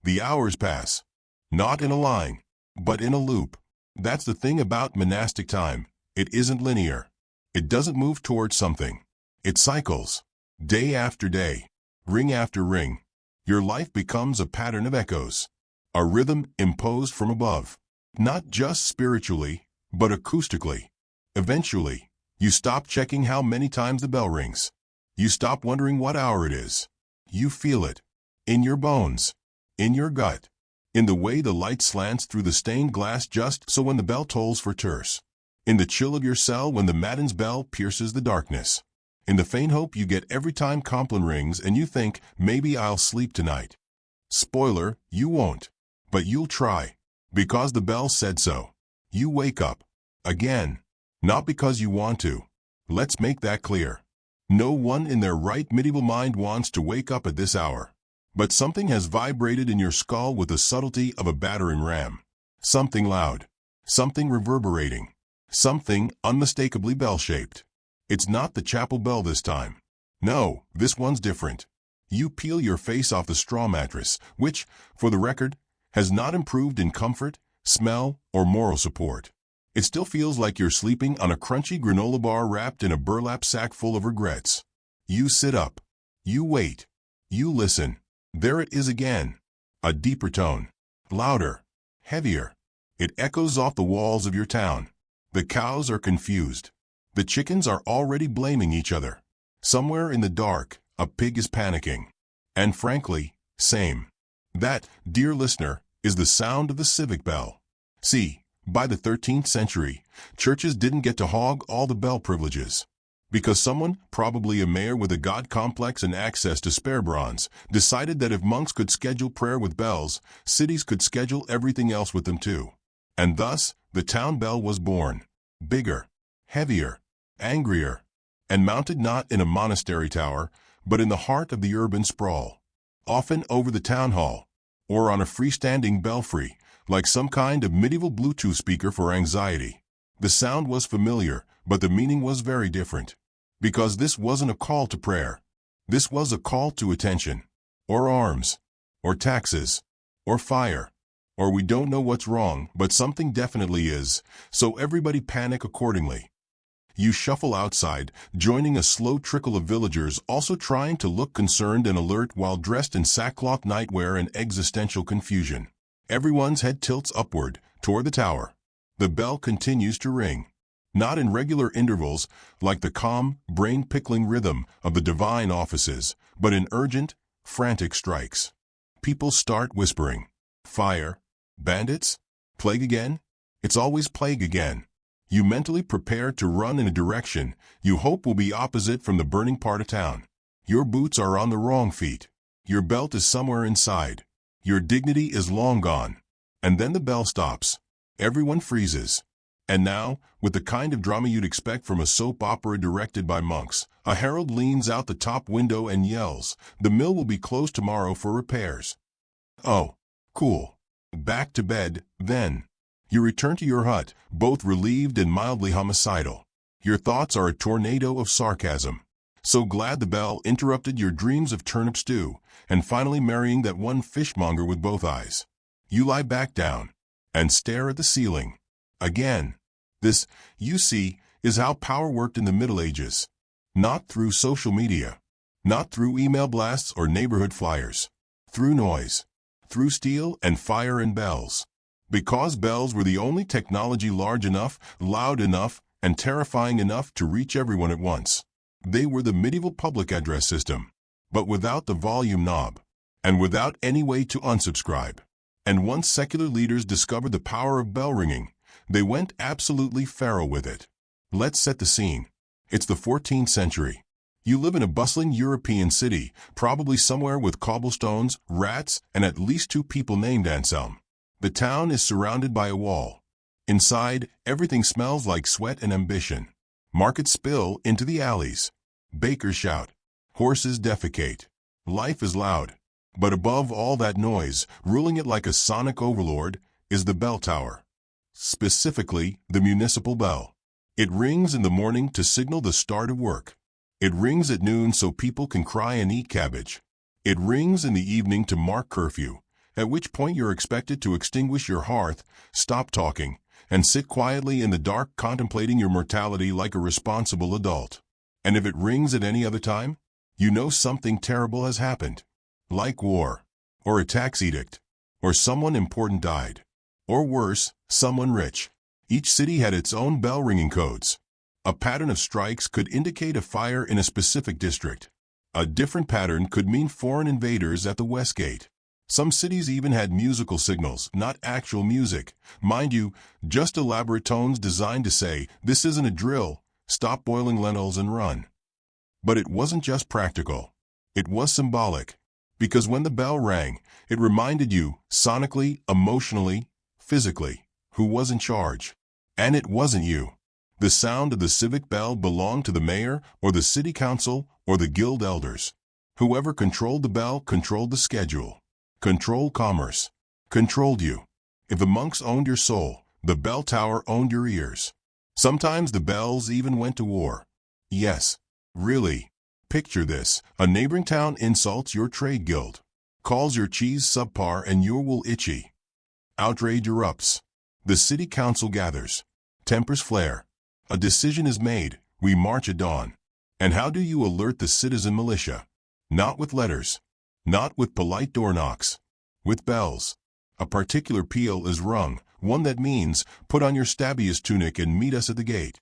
S1: The hours pass. Not in a line, but in a loop. That's the thing about monastic time. It isn't linear. It doesn't move towards something. It cycles. Day after day. Ring after ring. Your life becomes a pattern of echoes. A rhythm imposed from above. Not just spiritually, but acoustically. Eventually, you stop checking how many times the bell rings. You stop wondering what hour it is. You feel it. In your bones. In your gut. In the way the light slants through the stained glass just so when the bell tolls for terse. In the chill of your cell when the matins bell pierces the darkness. In the faint hope you get every time Compline rings and you think, maybe I'll sleep tonight. Spoiler, you won't. But you'll try. Because the bell said so. You wake up. Again. Not because you want to. Let's make that clear. No one in their right medieval mind wants to wake up at this hour. But something has vibrated in your skull with the subtlety of a battering ram. Something loud. Something reverberating. Something unmistakably bell-shaped. It's not the chapel bell this time. No, this one's different. You peel your face off the straw mattress, which, for the record, has not improved in comfort, smell, or moral support. It still feels like you're sleeping on a crunchy granola bar wrapped in a burlap sack full of regrets. You sit up. You wait. You listen. There it is again. A deeper tone. Louder. Heavier. It echoes off the walls of your town. The cows are confused. The chickens are already blaming each other. Somewhere in the dark, a pig is panicking. And frankly, same. That, dear listener, is the sound of the civic bell. See, by the 13th century, churches didn't get to hog all the bell privileges. Because someone, probably a mayor with a god complex and access to spare bronze, decided that if monks could schedule prayer with bells, cities could schedule everything else with them too. And thus, the town bell was born. Bigger, heavier, angrier, and mounted not in a monastery tower, but in the heart of the urban sprawl. Often over the town hall, or on a freestanding belfry, like some kind of medieval Bluetooth speaker for anxiety. The sound was familiar, but the meaning was very different. Because this wasn't a call to prayer. This was a call to attention. Or arms. Or taxes. Or fire. Or we don't know what's wrong, but something definitely is, so everybody panic accordingly. You shuffle outside, joining a slow trickle of villagers also trying to look concerned and alert while dressed in sackcloth nightwear and existential confusion. Everyone's head tilts upward, toward the tower. The bell continues to ring. Not in regular intervals, like the calm, brain-pickling rhythm of the divine offices, but in urgent, frantic strikes. People start whispering. Fire? Bandits? Plague again? It's always plague again. You mentally prepare to run in a direction you hope will be opposite from the burning part of town. Your boots are on the wrong feet. Your belt is somewhere inside. Your dignity is long gone. And then the bell stops. Everyone freezes. And now, with the kind of drama you'd expect from a soap opera directed by monks, a herald leans out the top window and yells, "The mill will be closed tomorrow for repairs." Oh, cool. Back to bed, then. You return to your hut, both relieved and mildly homicidal. Your thoughts are a tornado of sarcasm. So glad the bell interrupted your dreams of turnip stew, and finally marrying that one fishmonger with both eyes. You lie back down, and stare at the ceiling. Again. This, you see, is how power worked in the Middle Ages. Not through social media. Not through email blasts or neighborhood flyers. Through noise. Through steel and fire and bells. Because bells were the only technology large enough, loud enough, and terrifying enough to reach everyone at once. They were the medieval public address system, but without the volume knob, and without any way to unsubscribe. And once secular leaders discovered the power of bell ringing, they went absolutely feral with it. Let's set the scene. It's the 14th century. You live in a bustling European city, probably somewhere with cobblestones, rats, and at least 2 people named Anselm. The town is surrounded by a wall. Inside, everything smells like sweat and ambition. Markets spill into the alleys. Bakers shout. Horses defecate. Life is loud. But above all that noise, ruling it like a sonic overlord, is the bell tower. Specifically, the municipal bell. It rings in the morning to signal the start of work. It rings at noon so people can cry and eat cabbage. It rings in the evening to mark curfew, at which point you're expected to extinguish your hearth, stop talking, and sit quietly in the dark contemplating your mortality like a responsible adult. And if it rings at any other time, you know something terrible has happened. Like war, or a tax edict, or someone important died. Or worse, someone rich. Each city had its own bell ringing codes. A pattern of strikes could indicate a fire in a specific district. A different pattern could mean foreign invaders at the west gate. Some cities even had musical signals, not actual music. Mind you, just elaborate tones designed to say, "This isn't a drill, stop boiling lentils and run." But it wasn't just practical. It was symbolic. Because when the bell rang, it reminded you, sonically, emotionally, physically, who was in charge. And it wasn't you. The sound of the civic bell belonged to the mayor or the city council or the guild elders. Whoever controlled the bell controlled the schedule, controlled commerce, controlled you. If the monks owned your soul, the bell tower owned your ears. Sometimes the bells even went to war. Yes, really. Picture this. A neighboring town insults your trade guild, calls your cheese subpar and your wool itchy. Outrage erupts. The city council gathers. Tempers flare. A decision is made. We march at dawn. And how do you alert the citizen militia? Not with letters. Not with polite door knocks. With bells. A particular peal is rung, one that means, put on your stabbiest tunic and meet us at the gate.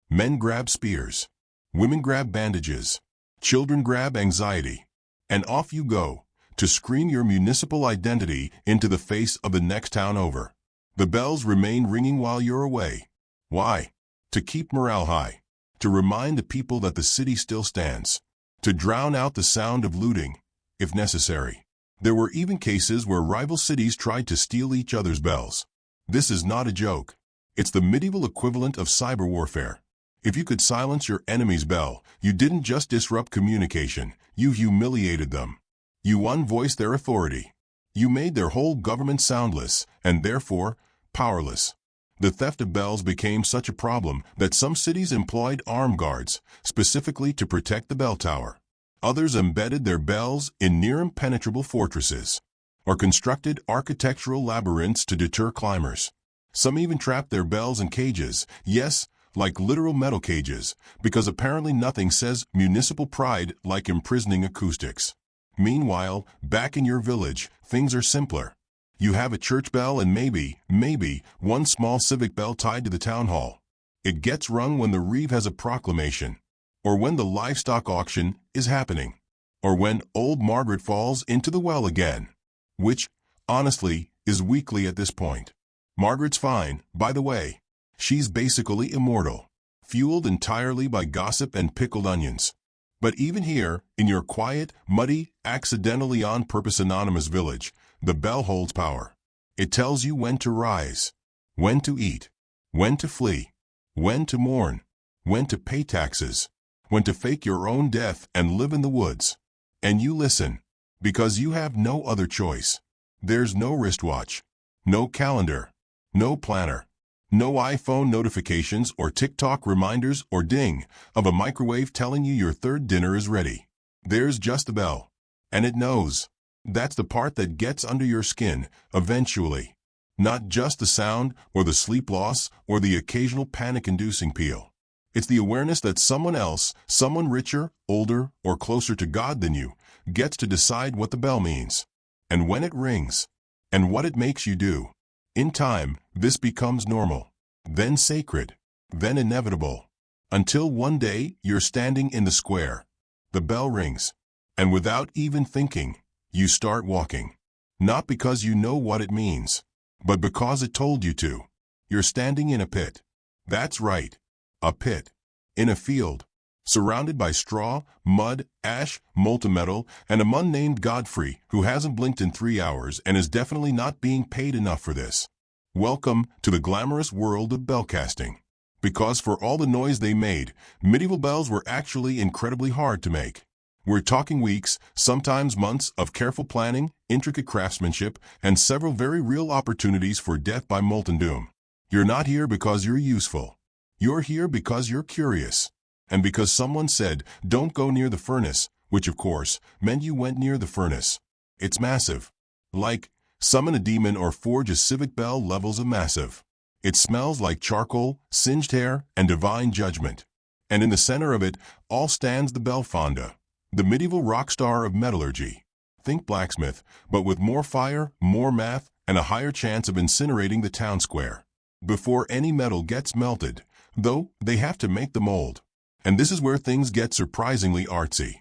S1: Men grab spears. Women grab bandages. Children grab anxiety. And off you go, to scream your municipal identity into the face of the next town over. The bells remain ringing while you're away. Why? To keep morale high. To remind the people that the city still stands. To drown out the sound of looting, if necessary. There were even cases where rival cities tried to steal each other's bells. This is not a joke. It's the medieval equivalent of cyber warfare. If you could silence your enemy's bell, you didn't just disrupt communication, you humiliated them. You unvoiced their authority. You made their whole government soundless, and therefore, powerless. The theft of bells became such a problem that some cities employed armed guards, specifically to protect the bell tower. Others embedded their bells in near-impenetrable fortresses, or constructed architectural labyrinths to deter climbers. Some even trapped their bells in cages, yes, like literal metal cages, because apparently nothing says municipal pride like imprisoning acoustics. Meanwhile, back in your village, things are simpler. You have a church bell and maybe, one small civic bell tied to the town hall. It gets rung when the reeve has a proclamation, or when the livestock auction is happening, or when old Margaret falls into the well again, which, honestly, is weekly at this point. Margaret's fine, by the way. She's basically immortal, fueled entirely by gossip and pickled onions. But even here, in your quiet, muddy, accidentally on purpose anonymous village, the bell holds power. It tells you when to rise, when to eat, when to flee, when to mourn, when to pay taxes, when to fake your own death and live in the woods. And you listen, because you have no other choice. There's no wristwatch, no calendar, no planner, no iPhone notifications or TikTok reminders or ding of a microwave telling you your third dinner is ready. There's just the bell. And it knows. That's the part that gets under your skin, eventually. Not just the sound or the sleep loss or the occasional panic-inducing peal. It's the awareness that someone else, someone richer, older, or closer to God than you, gets to decide what the bell means, and when it rings, and what it makes you do. In time, this becomes normal, then sacred, then inevitable, until one day you're standing in the square. The bell rings, and without even thinking, you start walking. Not because you know what it means, but because it told you to. You're standing in a pit. That's right, a pit. In a field, surrounded by straw, mud, ash, molten metal, and a man named Godfrey who hasn't blinked in 3 hours and is definitely not being paid enough for this. Welcome to the glamorous world of bell casting. Because for all the noise they made, medieval bells were actually incredibly hard to make. We're talking weeks, sometimes months of careful planning, intricate craftsmanship, and several very real opportunities for death by molten doom. You're not here because you're useful. You're here because you're curious. And because someone said, don't go near the furnace, which of course meant you went near the furnace. It's massive. Like, summon a demon or forge a civic bell levels of massive. It smells like charcoal, singed hair, and divine judgment. And in the center of it all stands the bell fonda, the medieval rock star of metallurgy. Think blacksmith, but with more fire, more math, and a higher chance of incinerating the town square. Before any metal gets melted, though, they have to make the mold. And this is where things get surprisingly artsy.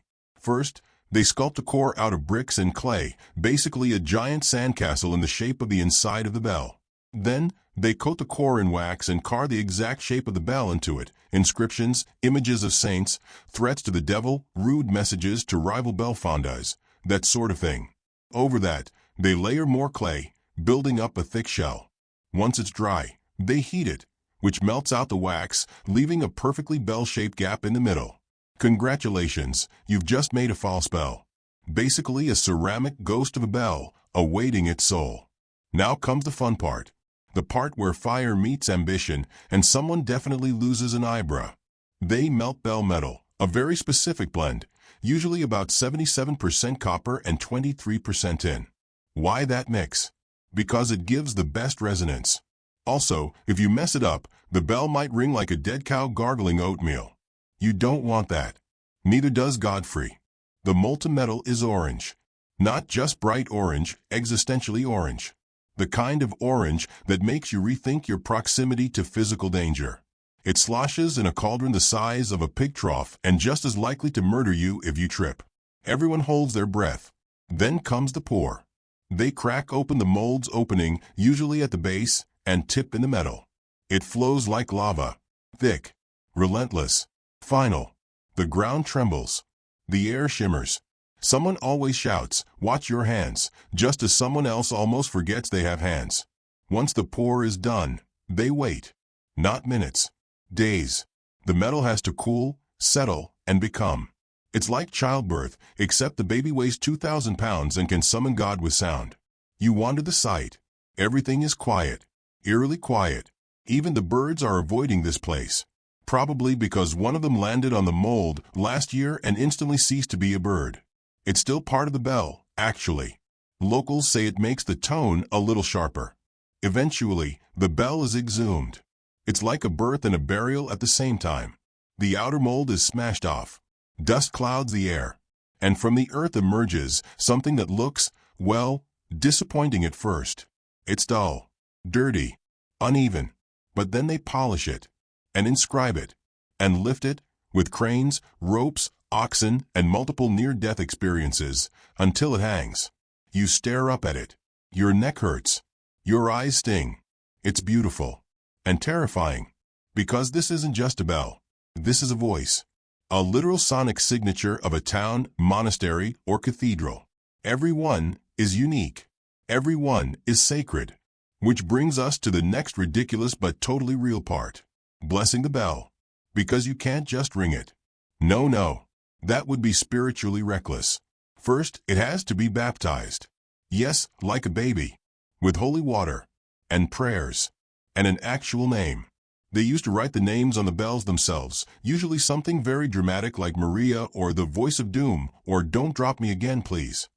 S1: First, they sculpt a core out of bricks and clay, basically a giant sandcastle in the shape of the inside of the bell. Then, they coat the core in wax and carve the exact shape of the bell into it. Inscriptions, images of saints, threats to the devil, rude messages to rival bellfondas, that sort of thing. Over that, they layer more clay, building up a thick shell. Once it's dry, they heat it, which melts out the wax, leaving a perfectly bell-shaped gap in the middle. Congratulations, you've just made a false bell. Basically a ceramic ghost of a bell, awaiting its soul. Now comes the fun part. The part where fire meets ambition and someone definitely loses an eyebrow. They melt bell metal, a very specific blend, usually about 77% copper and 23% tin. Why that mix? Because it gives the best resonance. Also, if you mess it up, the bell might ring like a dead cow gargling oatmeal. You don't want that. Neither does Godfrey. The molten metal is orange. Not just bright orange, existentially orange. The kind of orange that makes you rethink your proximity to physical danger. It sloshes in a cauldron the size of a pig trough and just as likely to murder you if you trip. Everyone holds their breath. Then comes the pour. They crack open the mold's opening, usually at the base, and tip in the metal. It flows like lava. Thick. Relentless. Final. The ground trembles. The air shimmers. Someone always shouts, "Watch your hands," just as someone else almost forgets they have hands. Once the pour is done, they wait. Not minutes. Days. The metal has to cool, settle, and become. It's like childbirth, except the baby weighs 2,000 pounds and can summon God with sound. You wander the site. Everything is quiet. Eerily quiet. Even the birds are avoiding this place. Probably because one of them landed on the mold last year and instantly ceased to be a bird. It's still part of the bell, actually. Locals say it makes the tone a little sharper. Eventually, the bell is exhumed. It's like a birth and a burial at the same time. The outer mold is smashed off. Dust clouds the air. And from the earth emerges something that looks, well, disappointing at first. It's dull, dirty, uneven. But then they polish it, and inscribe it, and lift it, with cranes, ropes, oxen, and multiple near-death experiences, until it hangs. You stare up at it. Your neck hurts. Your eyes sting. It's beautiful. And terrifying. Because this isn't just a bell. This is a voice. A literal sonic signature of a town, monastery, or cathedral. Every one is unique. Every one is sacred. Which brings us to the next ridiculous but totally real part. Blessing the bell. Because you can't just ring it. No. That would be spiritually reckless. First, it has to be baptized. Yes, like a baby. With holy water. And prayers. And an actual name. They used to write the names on the bells themselves, usually something very dramatic like Maria or the Voice of Doom or Don't Drop Me Again Please.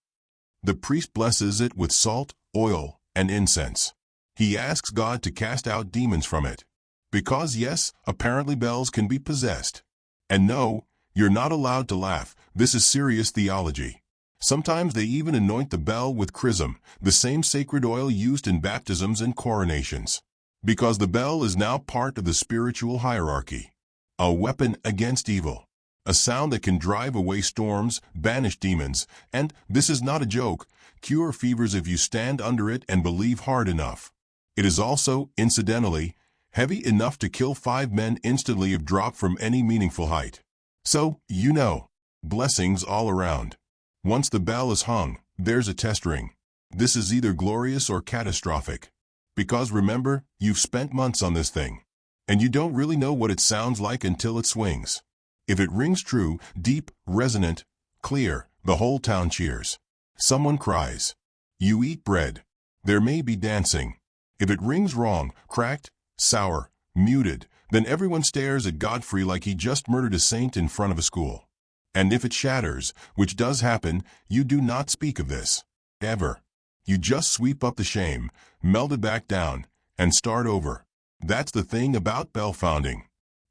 S1: The priest blesses it with salt, oil, and incense. He asks God to cast out demons from it. Because yes, apparently bells can be possessed. And no, you're not allowed to laugh. This is serious theology. Sometimes they even anoint the bell with chrism, the same sacred oil used in baptisms and coronations. Because the bell is now part of the spiritual hierarchy. A weapon against evil. A sound that can drive away storms, banish demons, and, this is not a joke, cure fevers if you stand under it and believe hard enough. It is also, incidentally, heavy enough to kill 5 men instantly if dropped from any meaningful height. So, blessings all around. Once the bell is hung, there's a test ring. This is either glorious or catastrophic. Because remember, you've spent months on this thing. And you don't really know what it sounds like until it swings. If it rings true, deep, resonant, clear, the whole town cheers. Someone cries. You eat bread. There may be dancing. If it rings wrong, cracked, sour, muted, then everyone stares at Godfrey like he just murdered a saint in front of a school. And if it shatters, which does happen, you do not speak of this. Ever. You just sweep up the shame, melt it back down, and start over. That's the thing about bell founding.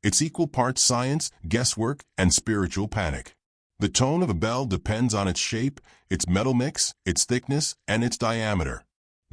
S1: It's equal parts science, guesswork, and spiritual panic. The tone of a bell depends on its shape, its metal mix, its thickness, and its diameter.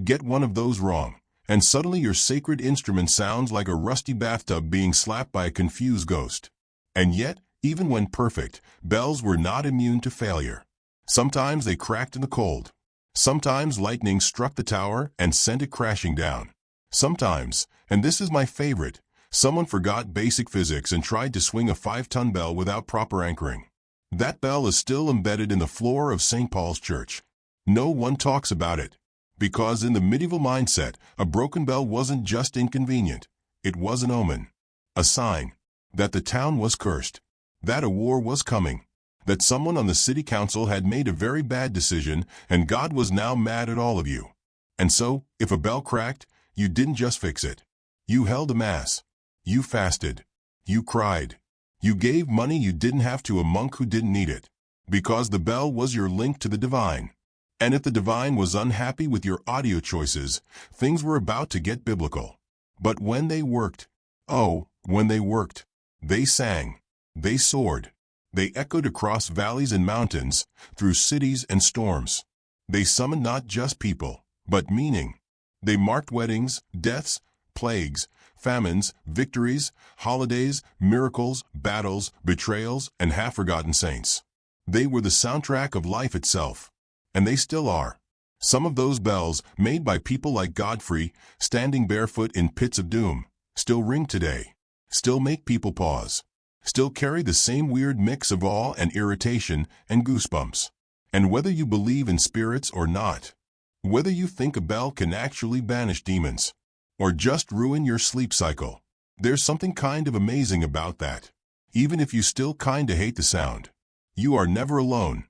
S1: Get one of those wrong, and suddenly your sacred instrument sounds like a rusty bathtub being slapped by a confused ghost. And yet, Even when perfect, bells were not immune to failure. Sometimes they cracked in the cold. Sometimes lightning struck the tower and sent it crashing down. Sometimes, and this is my favorite, someone forgot basic physics and tried to swing a 5-ton bell without proper anchoring. That bell is still embedded in the floor of St. Paul's Church. No one talks about it. Because in the medieval mindset, a broken bell wasn't just inconvenient. It was an omen. A sign that the town was cursed. That a war was coming. That someone on the city council had made a very bad decision and God was now mad at all of you. And so, if a bell cracked, you didn't just fix it. You held a mass. You fasted. You cried. You gave money you didn't have to a monk who didn't need it. Because the bell was your link to the divine. And if the divine was unhappy with your audio choices, things were about to get biblical. But when they worked, when they worked, they sang, they soared, they echoed across valleys and mountains, through cities and storms. They summoned not just people, but meaning. They marked weddings, deaths, plagues, famines, victories, holidays, miracles, battles, betrayals, and half-forgotten saints. They were the soundtrack of life itself. And they still are. Some of those bells, made by people like Godfrey, standing barefoot in pits of doom, still ring today, still make people pause, still carry the same weird mix of awe and irritation and goosebumps. And whether you believe in spirits or not, whether you think a bell can actually banish demons, or just ruin your sleep cycle, there's something kind of amazing about that. Even if you still kinda hate the sound, you are never alone.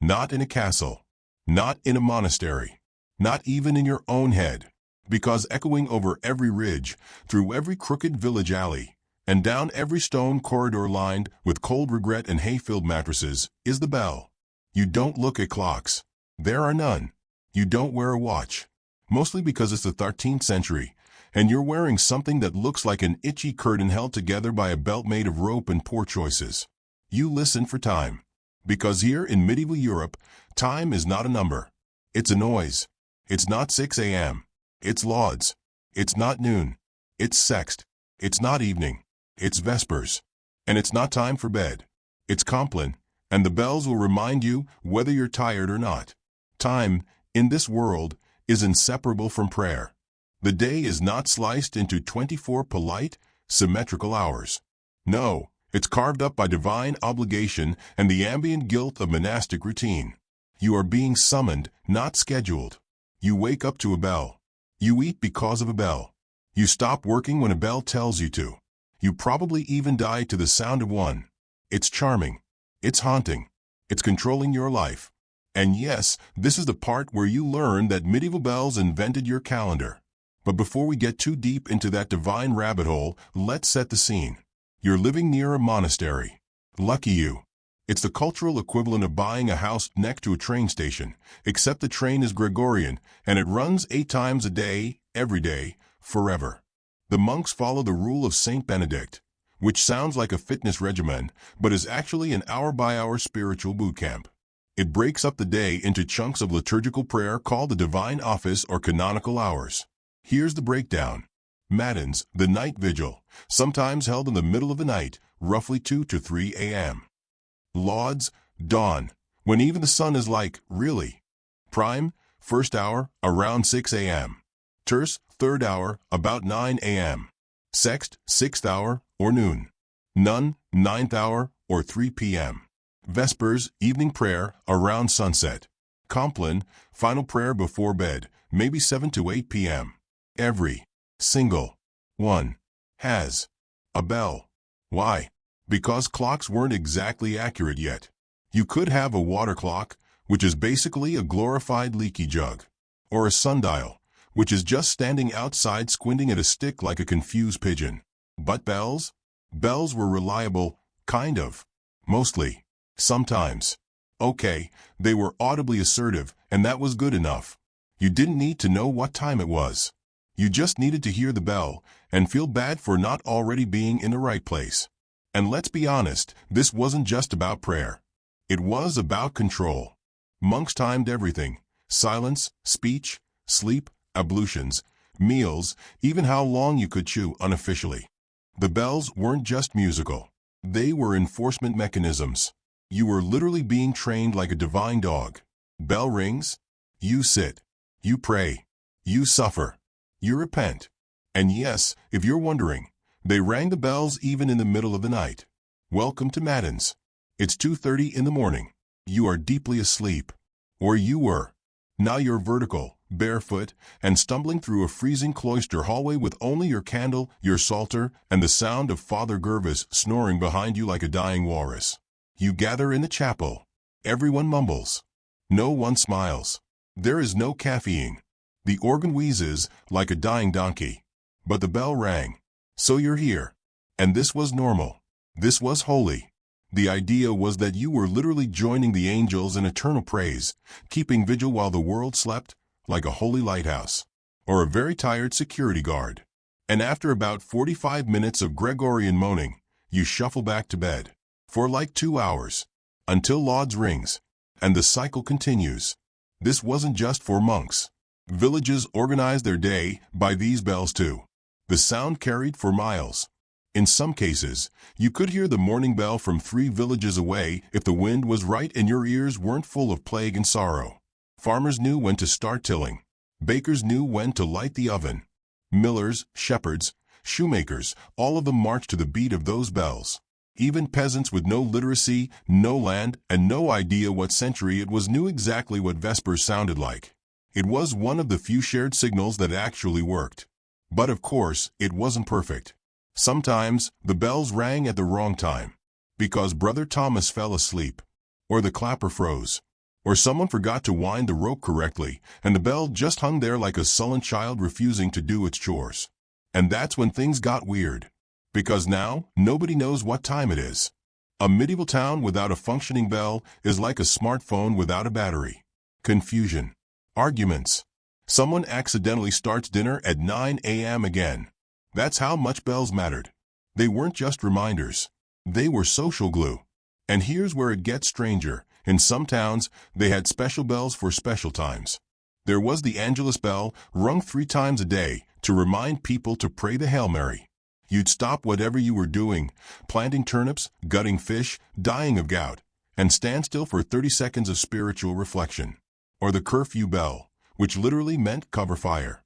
S1: Not in a castle. Not in a monastery, not even in your own head, because echoing over every ridge, through every crooked village alley, and down every stone corridor lined with cold regret and hay-filled mattresses, is the bell. You don't look at clocks. There are none. You don't wear a watch, mostly because it's the 13th century, and you're wearing something that looks like an itchy curtain held together by a belt made of rope and poor choices. You listen for time. Because here in medieval Europe, time is not a number. It's a noise. It's not 6 a.m. It's lauds. It's not noon. It's sext. It's not evening. It's vespers. And it's not time for bed. It's compline, and the bells will remind you whether you're tired or not. Time, in this world, is inseparable from prayer. The day is not sliced into 24 polite, symmetrical hours. No. It's carved up by divine obligation and the ambient guilt of monastic routine. You are being summoned, not scheduled. You wake up to a bell. You eat because of a bell. You stop working when a bell tells you to. You probably even die to the sound of one. It's charming. It's haunting. It's controlling your life. And yes, this is the part where you learn that medieval bells invented your calendar. But before we get too deep into that divine rabbit hole, let's set the scene. You're living near a monastery. Lucky you. It's the cultural equivalent of buying a house next to a train station, except the train is Gregorian, and it runs 8 times a day, every day, forever. The monks follow the rule of Saint Benedict, which sounds like a fitness regimen, but is actually an hour-by-hour spiritual boot camp. It breaks up the day into chunks of liturgical prayer called the divine office or canonical hours. Here's the breakdown. Matins, the night vigil, sometimes held in the middle of the night, roughly 2 to 3 a.m. Lauds, dawn, when even the sun is like, really? Prime, first hour, around 6 a.m. Terce, third hour, about 9 a.m. Sext, sixth hour, or noon. None, ninth hour, or 3 p.m. Vespers, evening prayer, around sunset. Compline, final prayer before bed, maybe 7 to 8 p.m. Every single one has a bell. Why? Because clocks weren't exactly accurate yet. You could have a water clock, which is basically a glorified leaky jug, or a sundial, which is just standing outside squinting at a stick like a confused pigeon. But bells? Bells were reliable, kind of. Mostly. Sometimes. Okay, they were audibly assertive, and that was good enough. You didn't need to know what time it was. You just needed to hear the bell and feel bad for not already being in the right place. And let's be honest, this wasn't just about prayer. It was about control. Monks timed everything: silence, speech, sleep, ablutions, meals, even how long you could chew unofficially. The bells weren't just musical. They were enforcement mechanisms. You were literally being trained like a divine dog. Bell rings, you sit, you pray, you suffer, you repent. And yes, if you're wondering, they rang the bells even in the middle of the night. Welcome to Matins. It's 2:30 in the morning. You are deeply asleep. Or you were. Now you're vertical, barefoot, and stumbling through a freezing cloister hallway with only your candle, your psalter, and the sound of Father Gervas snoring behind you like a dying walrus. You gather in the chapel. Everyone mumbles. No one smiles. There is no caffeine. The organ wheezes like a dying donkey. But the bell rang. So you're here. And this was normal. This was holy. The idea was that you were literally joining the angels in eternal praise, keeping vigil while the world slept, like a holy lighthouse, or a very tired security guard. And after about 45 minutes of Gregorian moaning, you shuffle back to bed. For like 2 hours. Until Lauds rings. And the cycle continues. This wasn't just for monks. Villages organized their day by these bells too. The sound carried for miles. In some cases, you could hear the morning bell from 3 villages away if the wind was right and your ears weren't full of plague and sorrow. Farmers knew when to start tilling. Bakers knew when to light the oven. Millers, shepherds, shoemakers, all of them marched to the beat of those bells. Even peasants with no literacy, no land, and no idea what century it was knew exactly what Vespers sounded like. It was one of the few shared signals that actually worked. But of course, it wasn't perfect. Sometimes, the bells rang at the wrong time. Because Brother Thomas fell asleep. Or the clapper froze. Or someone forgot to wind the rope correctly, and the bell just hung there like a sullen child refusing to do its chores. And that's when things got weird. Because now, nobody knows what time it is. A medieval town without a functioning bell is like a smartphone without a battery. Confusion. Arguments. Someone accidentally starts dinner at 9 a.m. again. That's how much bells mattered. They weren't just reminders. They were social glue. And here's where it gets stranger. In some towns, they had special bells for special times. There was the Angelus bell, rung 3 times a day, to remind people to pray the Hail Mary. You'd stop whatever you were doing, planting turnips, gutting fish, dying of gout, and stand still for 30 seconds of spiritual reflection. Or the curfew bell, which literally meant cover fire.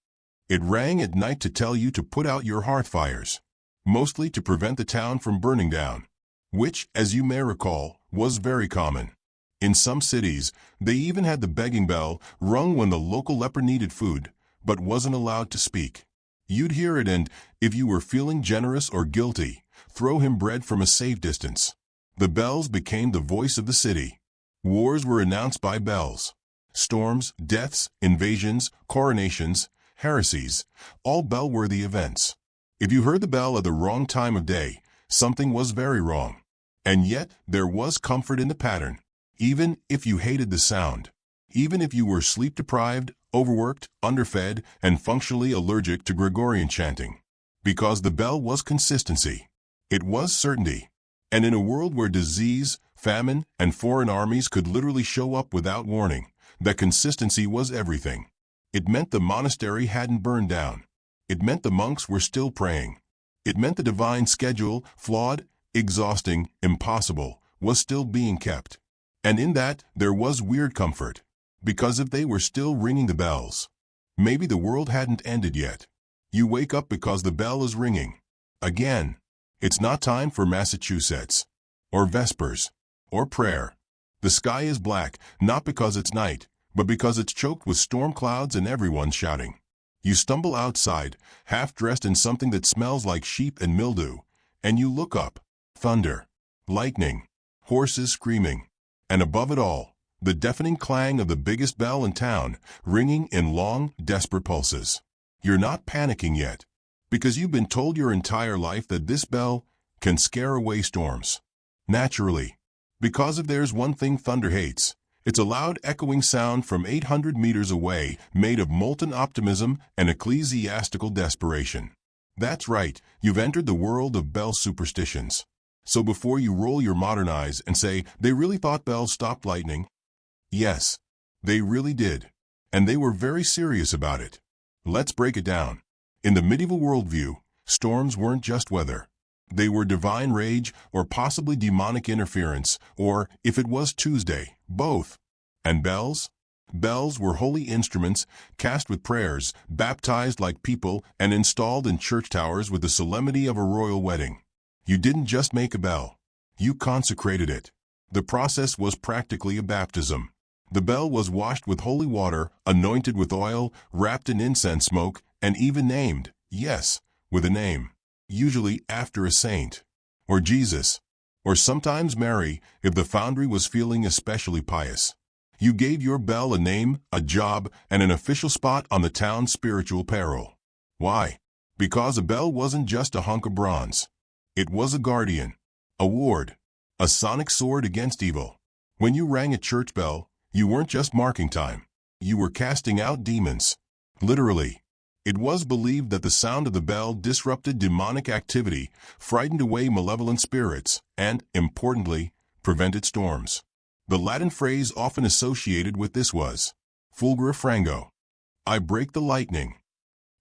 S1: It rang at night to tell you to put out your hearth fires, mostly to prevent the town from burning down, which, as you may recall, was very common. In some cities, they even had the begging bell rung when the local leper needed food, but wasn't allowed to speak. You'd hear it and, if you were feeling generous or guilty, throw him bread from a safe distance. The bells became the voice of the city. Wars were announced by bells. Storms, deaths, invasions, coronations, heresies, all bell-worthy events. If you heard the bell at the wrong time of day, something was very wrong. And yet, there was comfort in the pattern, even if you hated the sound. Even if you were sleep-deprived, overworked, underfed, and functionally allergic to Gregorian chanting. Because the bell was consistency. It was certainty. And in a world where disease, famine, and foreign armies could literally show up without warning, that consistency was everything. It meant the monastery hadn't burned down. It meant the monks were still praying. It meant the divine schedule, flawed, exhausting, impossible, was still being kept. And in that, there was weird comfort. Because if they were still ringing the bells, maybe the world hadn't ended yet. You wake up because the bell is ringing. Again. It's not time for Massachusetts. Or Vespers. Or prayer. The sky is black, not because it's night, but because it's choked with storm clouds and everyone's shouting. You stumble outside, half-dressed in something that smells like sheep and mildew, and you look up. Thunder. Lightning. Horses screaming. And above it all, the deafening clang of the biggest bell in town, ringing in long, desperate pulses. You're not panicking yet, because you've been told your entire life that this bell can scare away storms. Naturally. Because if there's one thing thunder hates, it's a loud echoing sound from 800 meters away, made of molten optimism and ecclesiastical desperation. That's right, you've entered the world of bell superstitions. So before you roll your modern eyes and say, they really thought bells stopped lightning? Yes, they really did. And they were very serious about it. Let's break it down. In the medieval worldview, storms weren't just weather. They were divine rage or possibly demonic interference, or, if it was Tuesday, both. And bells? Bells were holy instruments, cast with prayers, baptized like people, and installed in church towers with the solemnity of a royal wedding. You didn't just make a bell. You consecrated it. The process was practically a baptism. The bell was washed with holy water, anointed with oil, wrapped in incense smoke, and even named, yes, with a name, usually after a saint, or Jesus, or sometimes Mary, if the foundry was feeling especially pious. You gave your bell a name, a job, and an official spot on the town's spiritual payroll. Why? Because a bell wasn't just a hunk of bronze. It was a guardian, a ward, a sonic sword against evil. When you rang a church bell, you weren't just marking time. You were casting out demons. Literally. It was believed that the sound of the bell disrupted demonic activity, frightened away malevolent spirits, and, importantly, prevented storms. The Latin phrase often associated with this was, fulgura frango. I break the lightning.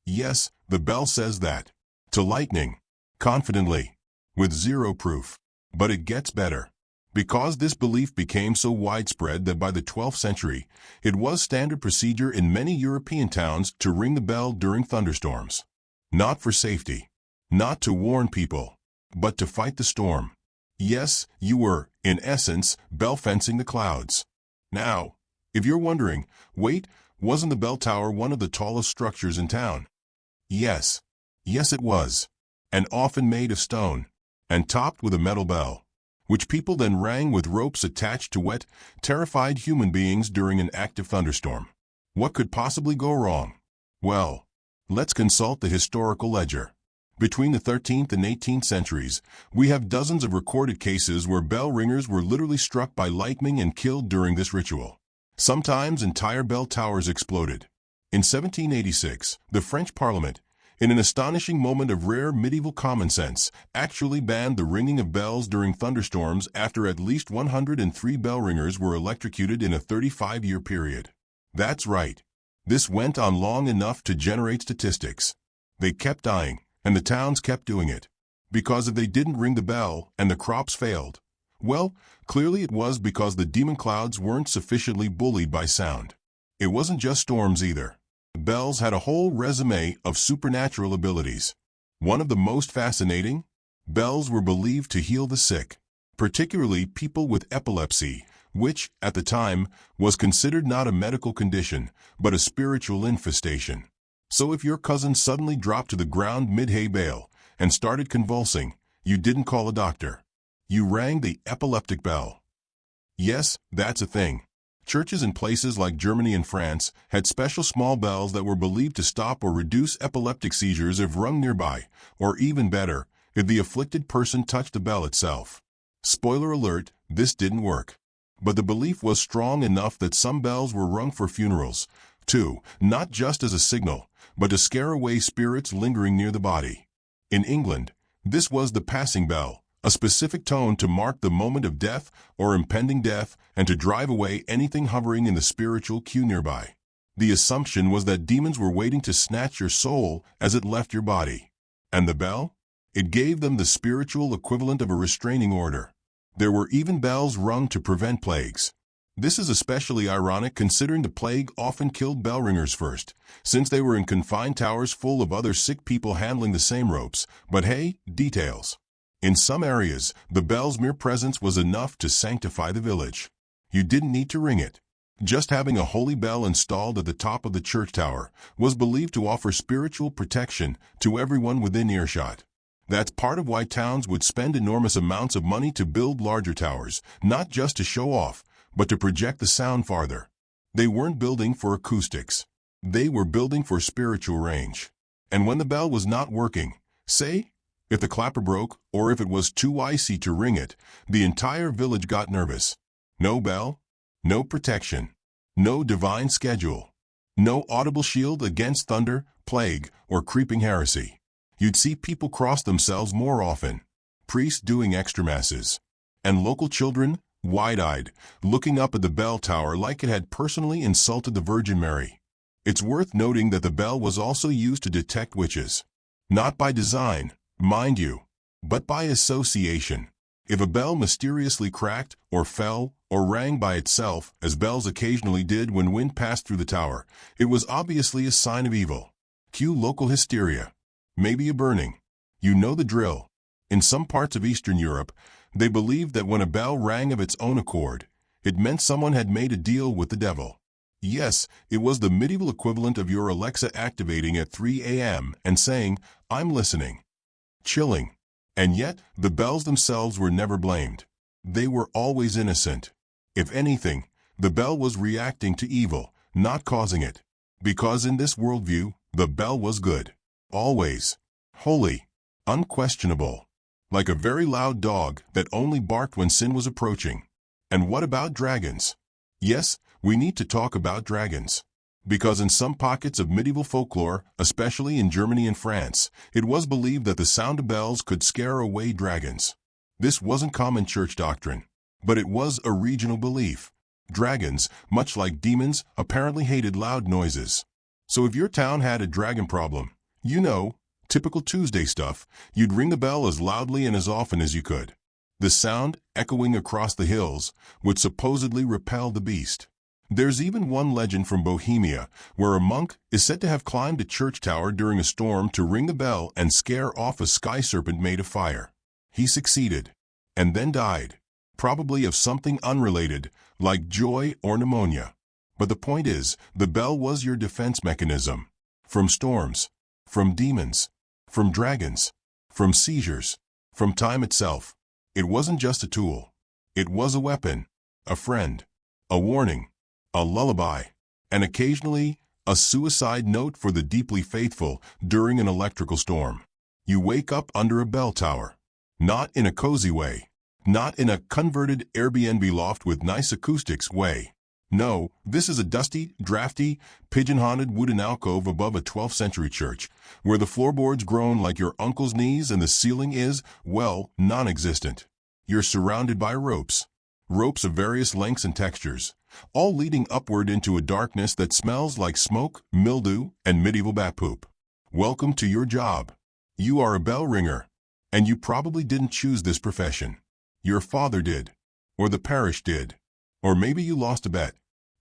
S1: Yes, the bell says that. To lightning. Confidently. With zero proof. But it gets better. Because this belief became so widespread that by the 12th century, it was standard procedure in many European towns to ring the bell during thunderstorms. Not for safety. Not to warn people. But to fight the storm. Yes, you were, in essence, bell fencing the clouds. Now, if you're wondering, wait, wasn't the bell tower one of the tallest structures in town? Yes. Yes, it was. And often made of stone. And topped with a metal bell, which people then rang with ropes attached to wet, terrified human beings during an active thunderstorm. What could possibly go wrong? Well, let's consult the historical ledger. Between the 13th and 18th centuries, we have dozens of recorded cases where bell ringers were literally struck by lightning and killed during this ritual. Sometimes entire bell towers exploded. In 1786, the French Parliament, in an astonishing moment of rare medieval common sense, actually banned the ringing of bells during thunderstorms after at least 103 bell ringers were electrocuted in a 35-year period. That's right. This went on long enough to generate statistics. They kept dying, and the towns kept doing it. Because if they didn't ring the bell and the crops failed, well, clearly it was because the demon clouds weren't sufficiently bullied by sound. It wasn't just storms either. Bells had a whole resume of supernatural abilities. One of the most fascinating? Bells were believed to heal the sick, particularly people with epilepsy, which, at the time, was considered not a medical condition, but a spiritual infestation. So if your cousin suddenly dropped to the ground mid-hay bale and started convulsing, you didn't call a doctor. You rang the epileptic bell. Yes, that's a thing. Churches in places like Germany and France had special small bells that were believed to stop or reduce epileptic seizures if rung nearby, or even better, if the afflicted person touched the bell itself. Spoiler alert, this didn't work. But the belief was strong enough that some bells were rung for funerals, too, not just as a signal, but to scare away spirits lingering near the body. In England, this was the passing bell, a specific tone to mark the moment of death or impending death and to drive away anything hovering in the spiritual queue nearby. The assumption was that demons were waiting to snatch your soul as it left your body. And the bell? It gave them the spiritual equivalent of a restraining order. There were even bells rung to prevent plagues. This is especially ironic considering the plague often killed bell ringers first, since they were in confined towers full of other sick people handling the same ropes. But hey, details. In some areas, the bell's mere presence was enough to sanctify the village. You didn't need to ring it. Just having a holy bell installed at the top of the church tower was believed to offer spiritual protection to everyone within earshot. That's part of why towns would spend enormous amounts of money to build larger towers, not just to show off, but to project the sound farther. They weren't building for acoustics. They were building for spiritual range. And when the bell was not working, say, if the clapper broke, or if it was too icy to ring it, the entire village got nervous. No bell, no protection, no divine schedule, no audible shield against thunder, plague, or creeping heresy. You'd see people cross themselves more often, priests doing extra masses, and local children, wide-eyed, looking up at the bell tower like it had personally insulted the Virgin Mary. It's worth noting that the bell was also used to detect witches. Not by design, mind you. but by association. If a bell mysteriously cracked, or fell, or rang by itself, as bells occasionally did when wind passed through the tower, it was obviously a sign of evil. Cue local hysteria. Maybe a burning. You know the drill. In some parts of Eastern Europe, they believed that when a bell rang of its own accord, it meant someone had made a deal with the devil. Yes, it was the medieval equivalent of your Alexa activating at 3 a.m. and saying, "I'm listening." Chilling. And yet, the bells themselves were never blamed. They were always innocent. If anything, the bell was reacting to evil, not causing it. Because in this worldview, the bell was good. Always. Holy. Unquestionable. Like a very loud dog that only barked when sin was approaching. And what about dragons? Yes, we need to talk about dragons. Because in some pockets of medieval folklore, especially in Germany and France, it was believed that the sound of bells could scare away dragons. This wasn't common church doctrine, but it was a regional belief. Dragons, much like demons, apparently hated loud noises. So if your town had a dragon problem, typical Tuesday stuff, you'd ring the bell as loudly and as often as you could. The sound, echoing across the hills, would supposedly repel the beast. There's even one legend from Bohemia, where a monk is said to have climbed a church tower during a storm to ring the bell and scare off a sky serpent made of fire. He succeeded, and then died, probably of something unrelated, like joy or pneumonia. But the point is, the bell was your defense mechanism. From storms, from demons, from dragons, from seizures, from time itself. It wasn't just a tool. It was a weapon, a friend, a warning, a lullaby, and occasionally a suicide note for the deeply faithful during an electrical storm. You wake up under a bell tower. Not in a cozy way. Not in a converted Airbnb loft with nice acoustics way. No, this is a dusty, drafty, pigeon-haunted wooden alcove above a 12th century church, where the floorboards groan like your uncle's knees and the ceiling is, well, non-existent. You're surrounded by ropes. Ropes of various lengths and textures, all leading upward into a darkness that smells like smoke, mildew, and medieval bat poop. Welcome to your job. You are a bell ringer, and you probably didn't choose this profession. Your father did, or the parish did, or maybe you lost a bet.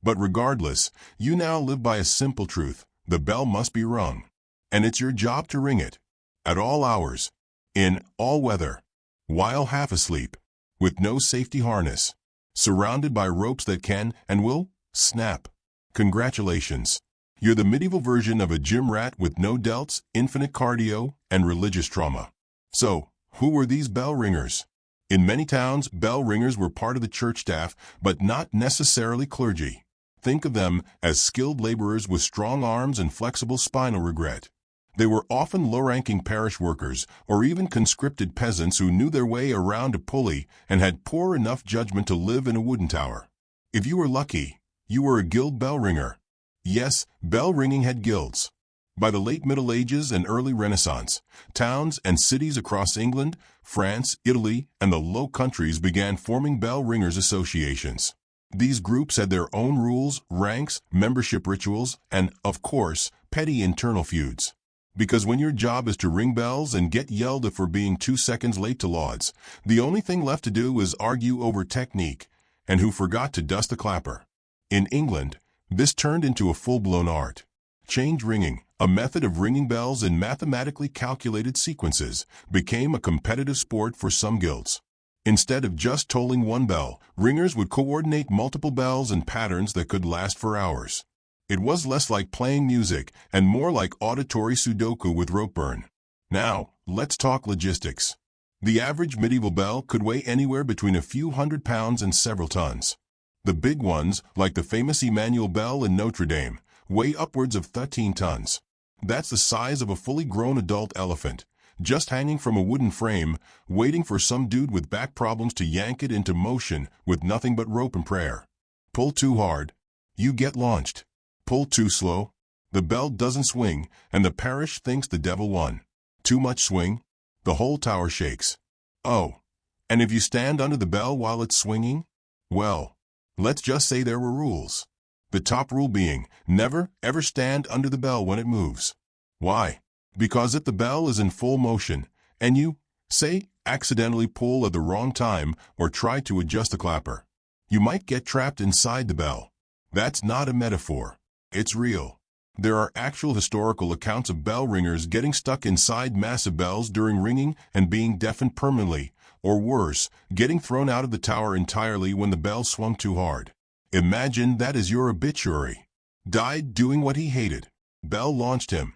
S1: But regardless, you now live by a simple truth: the bell must be rung, and it's your job to ring it, at all hours, in all weather, while half asleep, with no safety harness, surrounded by ropes that can and will snap. Congratulations. You're the medieval version of a gym rat with no delts, infinite cardio, and religious trauma. So, who were these bell ringers? In many towns, bell ringers were part of the church staff, but not necessarily clergy. Think of them as skilled laborers with strong arms and flexible spinal regret. They were often low-ranking parish workers or even conscripted peasants who knew their way around a pulley and had poor enough judgment to live in a wooden tower. If you were lucky, you were a guild bell ringer. Yes, bell ringing had guilds. By the late Middle Ages and early Renaissance, towns and cities across England, France, Italy, and the Low Countries began forming bell ringers associations. These groups had their own rules, ranks, membership rituals, and, of course, petty internal feuds. Because when your job is to ring bells and get yelled at for being 2 seconds late to lauds, the only thing left to do is argue over technique and who forgot to dust the clapper. In England, this turned into a full-blown art. Change ringing, a method of ringing bells in mathematically calculated sequences, became a competitive sport for some guilds. Instead of just tolling one bell, ringers would coordinate multiple bells in patterns that could last for hours. It was less like playing music and more like auditory Sudoku with rope burn. Now, let's talk logistics. The average medieval bell could weigh anywhere between a few hundred pounds and several tons. The big ones, like the famous Emmanuel Bell in Notre Dame, weigh upwards of 13 tons. That's the size of a fully grown adult elephant, just hanging from a wooden frame, waiting for some dude with back problems to yank it into motion with nothing but rope and prayer. Pull too hard, you get launched. Pull too slow, the bell doesn't swing, and the parish thinks the devil won. Too much swing, the whole tower shakes. Oh, and if you stand under the bell while it's swinging? Well, let's just say there were rules. The top rule being, never, ever stand under the bell when it moves. Why? Because if the bell is in full motion, and you Say, accidentally pull at the wrong time or try to adjust the clapper. You might get trapped inside the bell. That's not a metaphor. It's real. There are actual historical accounts of bell ringers getting stuck inside massive bells during ringing and being deafened permanently, or worse, getting thrown out of the tower entirely when the bell swung too hard. Imagine that as your obituary. Died doing what he hated. Bell launched him.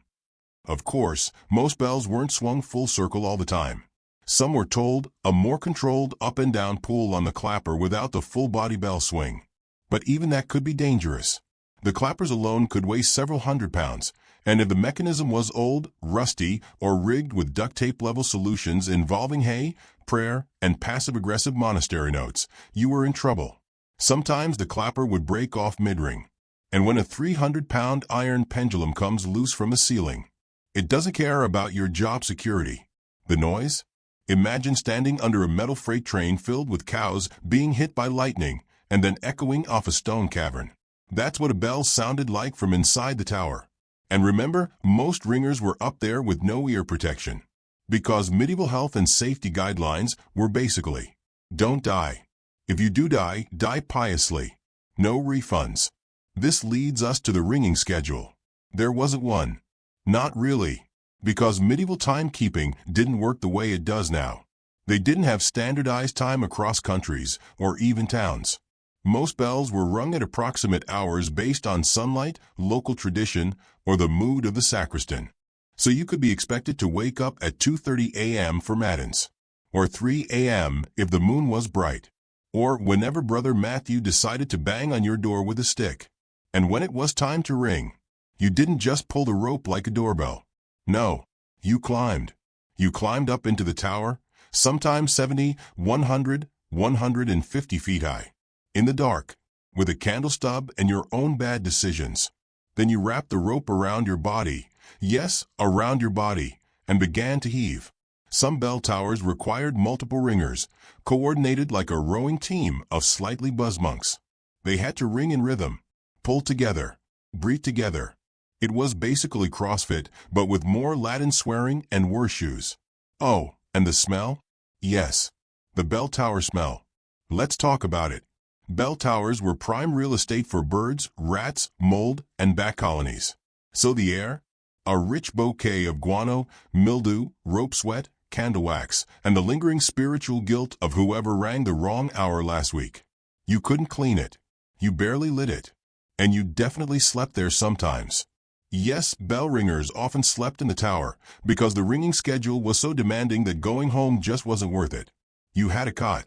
S1: Of course, most bells weren't swung full circle all the time. Some were told a more controlled up and down pull on the clapper without the full body bell swing. But even that could be dangerous. The clappers alone could weigh several hundred pounds, and if the mechanism was old, rusty, or rigged with duct tape level solutions involving hay, prayer, and passive-aggressive monastery notes, you were in trouble. Sometimes the clapper would break off mid-ring. And when a 300-pound iron pendulum comes loose from a ceiling, it doesn't care about your job security. The noise? Imagine standing under a metal freight train filled with cows being hit by lightning and then echoing off a stone cavern. That's what a bell sounded like from inside the tower. And remember, most ringers were up there with no ear protection. Because medieval health and safety guidelines were basically, don't die. If you do die, die piously. No refunds. This leads us to the ringing schedule. There wasn't one. Not really. Because medieval timekeeping didn't work the way it does now. They didn't have standardized time across countries or even towns. Most bells were rung at approximate hours based on sunlight, local tradition, or the mood of the sacristan. So you could be expected to wake up at 2:30 a.m. for matins, or 3 a.m. if the moon was bright, or whenever Brother Matthew decided to bang on your door with a stick. And when it was time to ring, you didn't just pull the rope like a doorbell. No, you climbed. You climbed up into the tower, sometimes 70, 100, 150 feet high. In the dark, with a candle stub and your own bad decisions. Then you wrapped the rope around your body, yes, around your body, and began to heave. Some bell towers required multiple ringers, coordinated like a rowing team of slightly buzzed monks. They had to ring in rhythm, pull together, breathe together. It was basically CrossFit, but with more Latin swearing and worse shoes. Oh, and the smell? Yes, the bell tower smell. Let's talk about it. Bell towers were prime real estate for birds, rats, mold, and bat colonies. So the air? A rich bouquet of guano, mildew, rope sweat, candle wax, and the lingering spiritual guilt of whoever rang the wrong hour last week. You couldn't clean it. You barely lit it. And you definitely slept there sometimes. Yes, bell ringers often slept in the tower because the ringing schedule was so demanding that going home just wasn't worth it. You had a cot,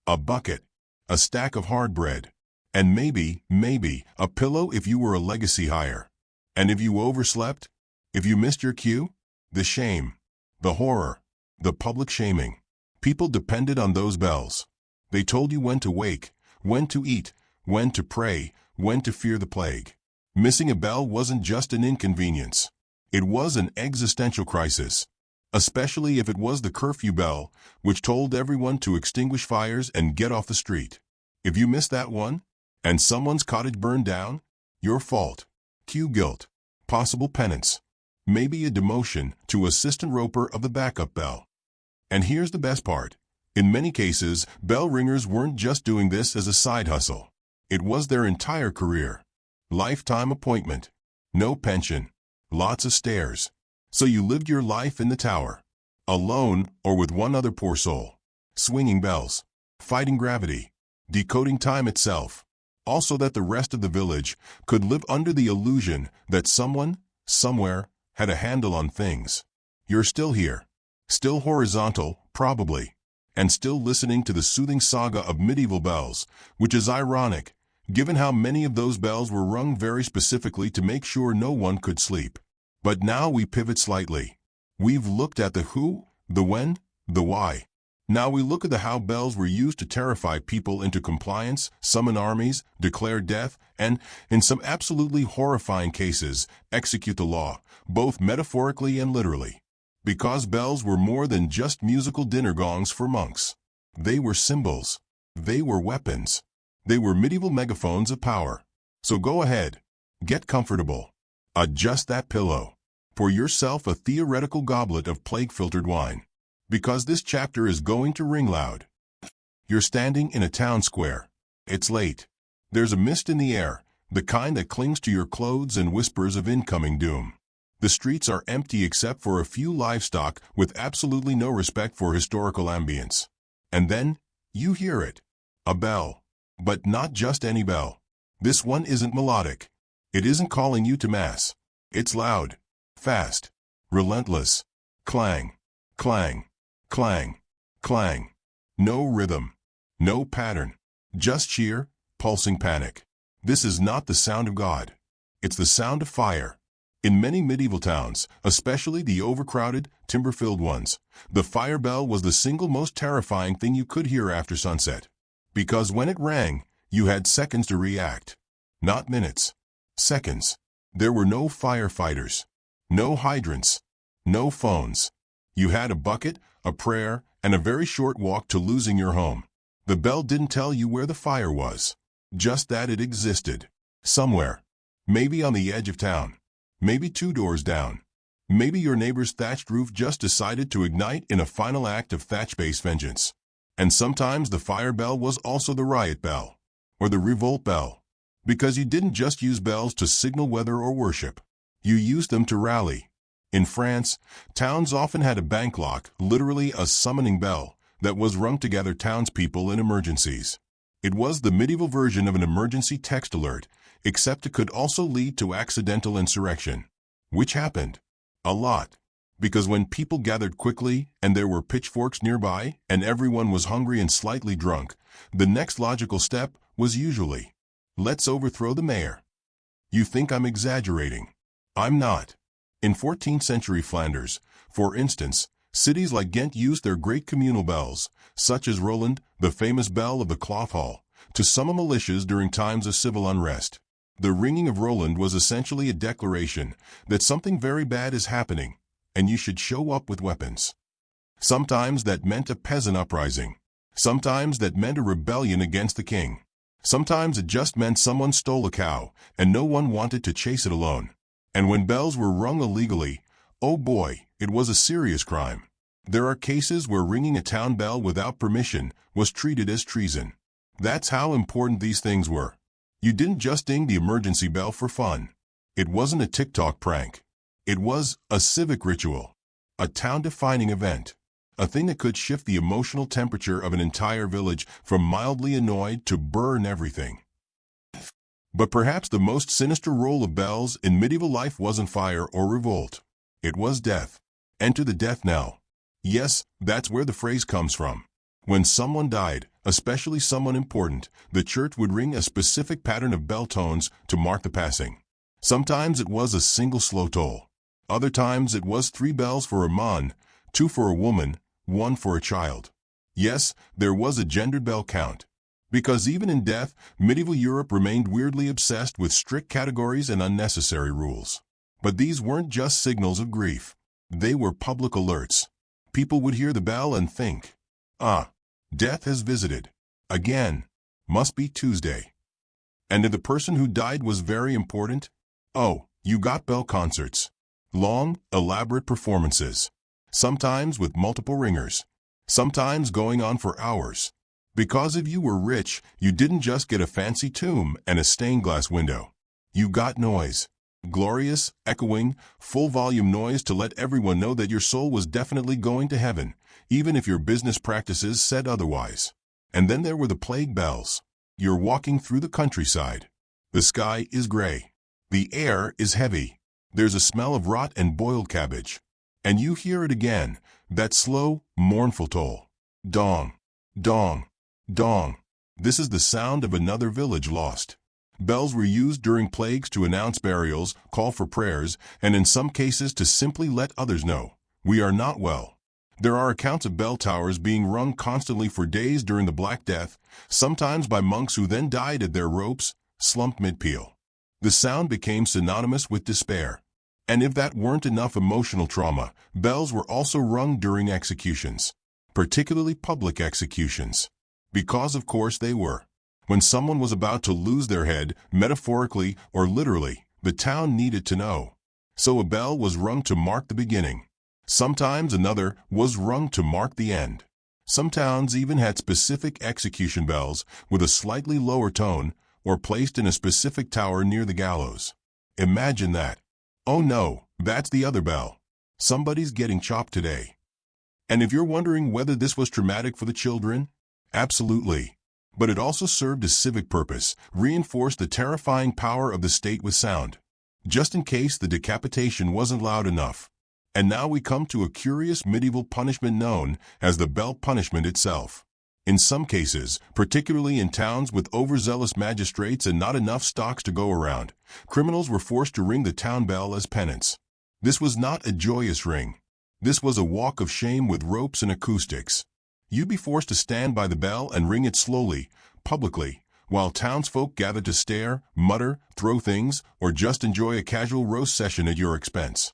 S1: a bucket, a stack of hard bread, and maybe, a pillow if you were a legacy hire. And if you overslept, if you missed your cue, the shame, the horror, the public shaming. People depended on those bells. They told you when to wake, when to eat, when to pray, when to fear the plague. Missing a bell wasn't just an inconvenience. It was an existential crisis. Especially if it was the curfew bell, which told everyone to extinguish fires and get off the street. If you missed that one, and someone's cottage burned down, your fault. Cue guilt. Possible penance. Maybe a demotion to assistant roper of the backup bell. And here's the best part. In many cases, bell ringers weren't just doing this as a side hustle. It was their entire career. Lifetime appointment. No pension. Lots of stairs. So you lived your life in the tower, alone or with one other poor soul, swinging bells, fighting gravity, decoding time itself, also that the rest of the village could live under the illusion that someone, somewhere, had a handle on things. You're still here, still horizontal, probably, and still listening to the soothing saga of medieval bells, which is ironic, given how many of those bells were rung very specifically to make sure no one could sleep. But now we pivot slightly. We've looked at the who, the when, the why. Now we look at the how bells were used to terrify people into compliance, summon armies, declare death, and, in some absolutely horrifying cases, execute the law, both metaphorically and literally. Because bells were more than just musical dinner gongs for monks. They were symbols. They were weapons. They were medieval megaphones of power. So go ahead. Get comfortable. Adjust that pillow. Pour yourself a theoretical goblet of plague-filtered wine. because this chapter is going to ring loud. You're standing in a town square. It's late. There's a mist in the air, the kind that clings to your clothes and whispers of incoming doom. The streets are empty except for a few livestock with absolutely no respect for historical ambience. And then, you hear it. A bell. But not just any bell. This one isn't melodic. It isn't calling you to mass. It's loud, fast, relentless. Clang, clang, clang, clang. No rhythm, no pattern, just sheer, pulsing panic. This is not the sound of God. It's the sound of fire. In many medieval towns, especially the overcrowded, timber-filled ones, the fire bell was the single most terrifying thing you could hear after sunset. Because when it rang, you had seconds to react. Not minutes. Seconds. There were no firefighters. No hydrants. No phones. You had a bucket, a prayer, and a very short walk to losing your home. The bell didn't tell you where the fire was. Just that it existed. Somewhere. Maybe on the edge of town. Maybe 2 doors down. Maybe your neighbor's thatched roof just decided to ignite in a final act of thatch-based vengeance. And sometimes the fire bell was also the riot bell. Or the revolt bell. Because you didn't just use bells to signal weather or worship. You used them to rally. In France, towns often had a bank lock, literally a summoning bell, that was rung to gather townspeople in emergencies. It was the medieval version of an emergency text alert, except it could also lead to accidental insurrection. Which happened? A lot. Because when people gathered quickly, and there were pitchforks nearby, and everyone was hungry and slightly drunk, the next logical step was usually, let's overthrow the mayor. You think I'm exaggerating. I'm not. In 14th century Flanders, for instance, cities like Ghent used their great communal bells, such as Roland, the famous bell of the cloth hall, to summon militias during times of civil unrest. The ringing of Roland was essentially a declaration that something very bad is happening, and you should show up with weapons. Sometimes that meant a peasant uprising. Sometimes that meant a rebellion against the king. Sometimes it just meant someone stole a cow, and no one wanted to chase it alone. And when bells were rung illegally, oh boy, it was a serious crime. There are cases where ringing a town bell without permission was treated as treason. That's how important these things were. You didn't just ding the emergency bell for fun. It wasn't a TikTok prank. It was a civic ritual, a town-defining event, a thing that could shift the emotional temperature of an entire village from mildly annoyed to burn everything. But perhaps the most sinister role of bells in medieval life wasn't fire or revolt. It was death. Enter the death knell. Yes, that's where the phrase comes from. When someone died, especially someone important, the church would ring a specific pattern of bell tones to mark the passing. Sometimes it was a single slow toll. Other times it was 3 bells for a man, 2 for a woman, 1 for a child. Yes, there was a gendered bell count. Because even in death, medieval Europe remained weirdly obsessed with strict categories and unnecessary rules. But these weren't just signals of grief. They were public alerts. People would hear the bell and think, death has visited. Again. Must be Tuesday. And if the person who died was very important, you got bell concerts. Long, elaborate performances. Sometimes with multiple ringers. Sometimes going on for hours. Because if you were rich, you didn't just get a fancy tomb and a stained glass window. You got noise. Glorious, echoing, full-volume noise to let everyone know that your soul was definitely going to heaven, even if your business practices said otherwise. And then there were the plague bells. You're walking through the countryside. The sky is gray. The air is heavy. There's a smell of rot and boiled cabbage. And you hear it again, that slow, mournful toll. Dong, dong, dong. This is the sound of another village lost. Bells were used during plagues to announce burials, call for prayers, and in some cases to simply let others know, we are not well. There are accounts of bell towers being rung constantly for days during the Black Death, sometimes by monks who then died at their ropes, slumped mid-peal. The sound became synonymous with despair. And if that weren't enough emotional trauma, bells were also rung during executions, particularly public executions. Because of course they were. When someone was about to lose their head, metaphorically or literally, the town needed to know. So a bell was rung to mark the beginning. Sometimes another was rung to mark the end. Some towns even had specific execution bells with a slightly lower tone or placed in a specific tower near the gallows. Imagine that. Oh no, that's the other bell. Somebody's getting chopped today. And if you're wondering whether this was traumatic for the children, absolutely. But it also served a civic purpose, reinforced the terrifying power of the state with sound, just in case the decapitation wasn't loud enough. And now we come to a curious medieval punishment known as the bell punishment itself. In some cases, particularly in towns with overzealous magistrates and not enough stocks to go around, criminals were forced to ring the town bell as penance. This was not a joyous ring. This was a walk of shame with ropes and acoustics. You'd be forced to stand by the bell and ring it slowly, publicly, while townsfolk gathered to stare, mutter, throw things, or just enjoy a casual roast session at your expense.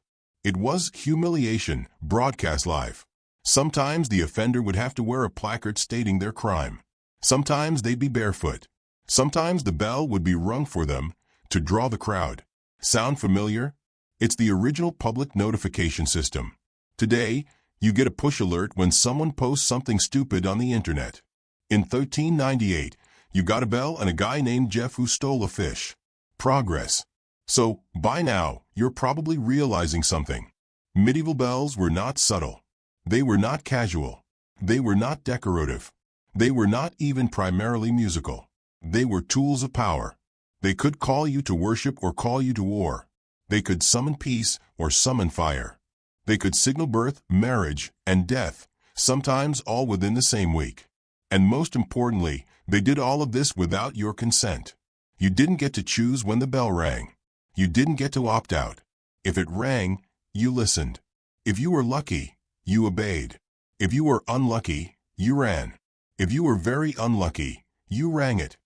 S1: It was humiliation, broadcast live. Sometimes the offender would have to wear a placard stating their crime. Sometimes they'd be barefoot. Sometimes the bell would be rung for them to draw the crowd. Sound familiar? It's the original public notification system. Today, you get a push alert when someone posts something stupid on the internet. In 1398, you got a bell and a guy named Jeff who stole a fish. Progress. So, by now, you're probably realizing something. Medieval bells were not subtle. They were not casual. They were not decorative. They were not even primarily musical. They were tools of power. They could call you to worship or call you to war. They could summon peace or summon fire. They could signal birth, marriage, and death, sometimes all within the same week. And most importantly, they did all of this without your consent. You didn't get to choose when the bell rang. You didn't get to opt out. If it rang, you listened. If you were lucky, you obeyed. If you were unlucky, you ran. If you were very unlucky, you rang it.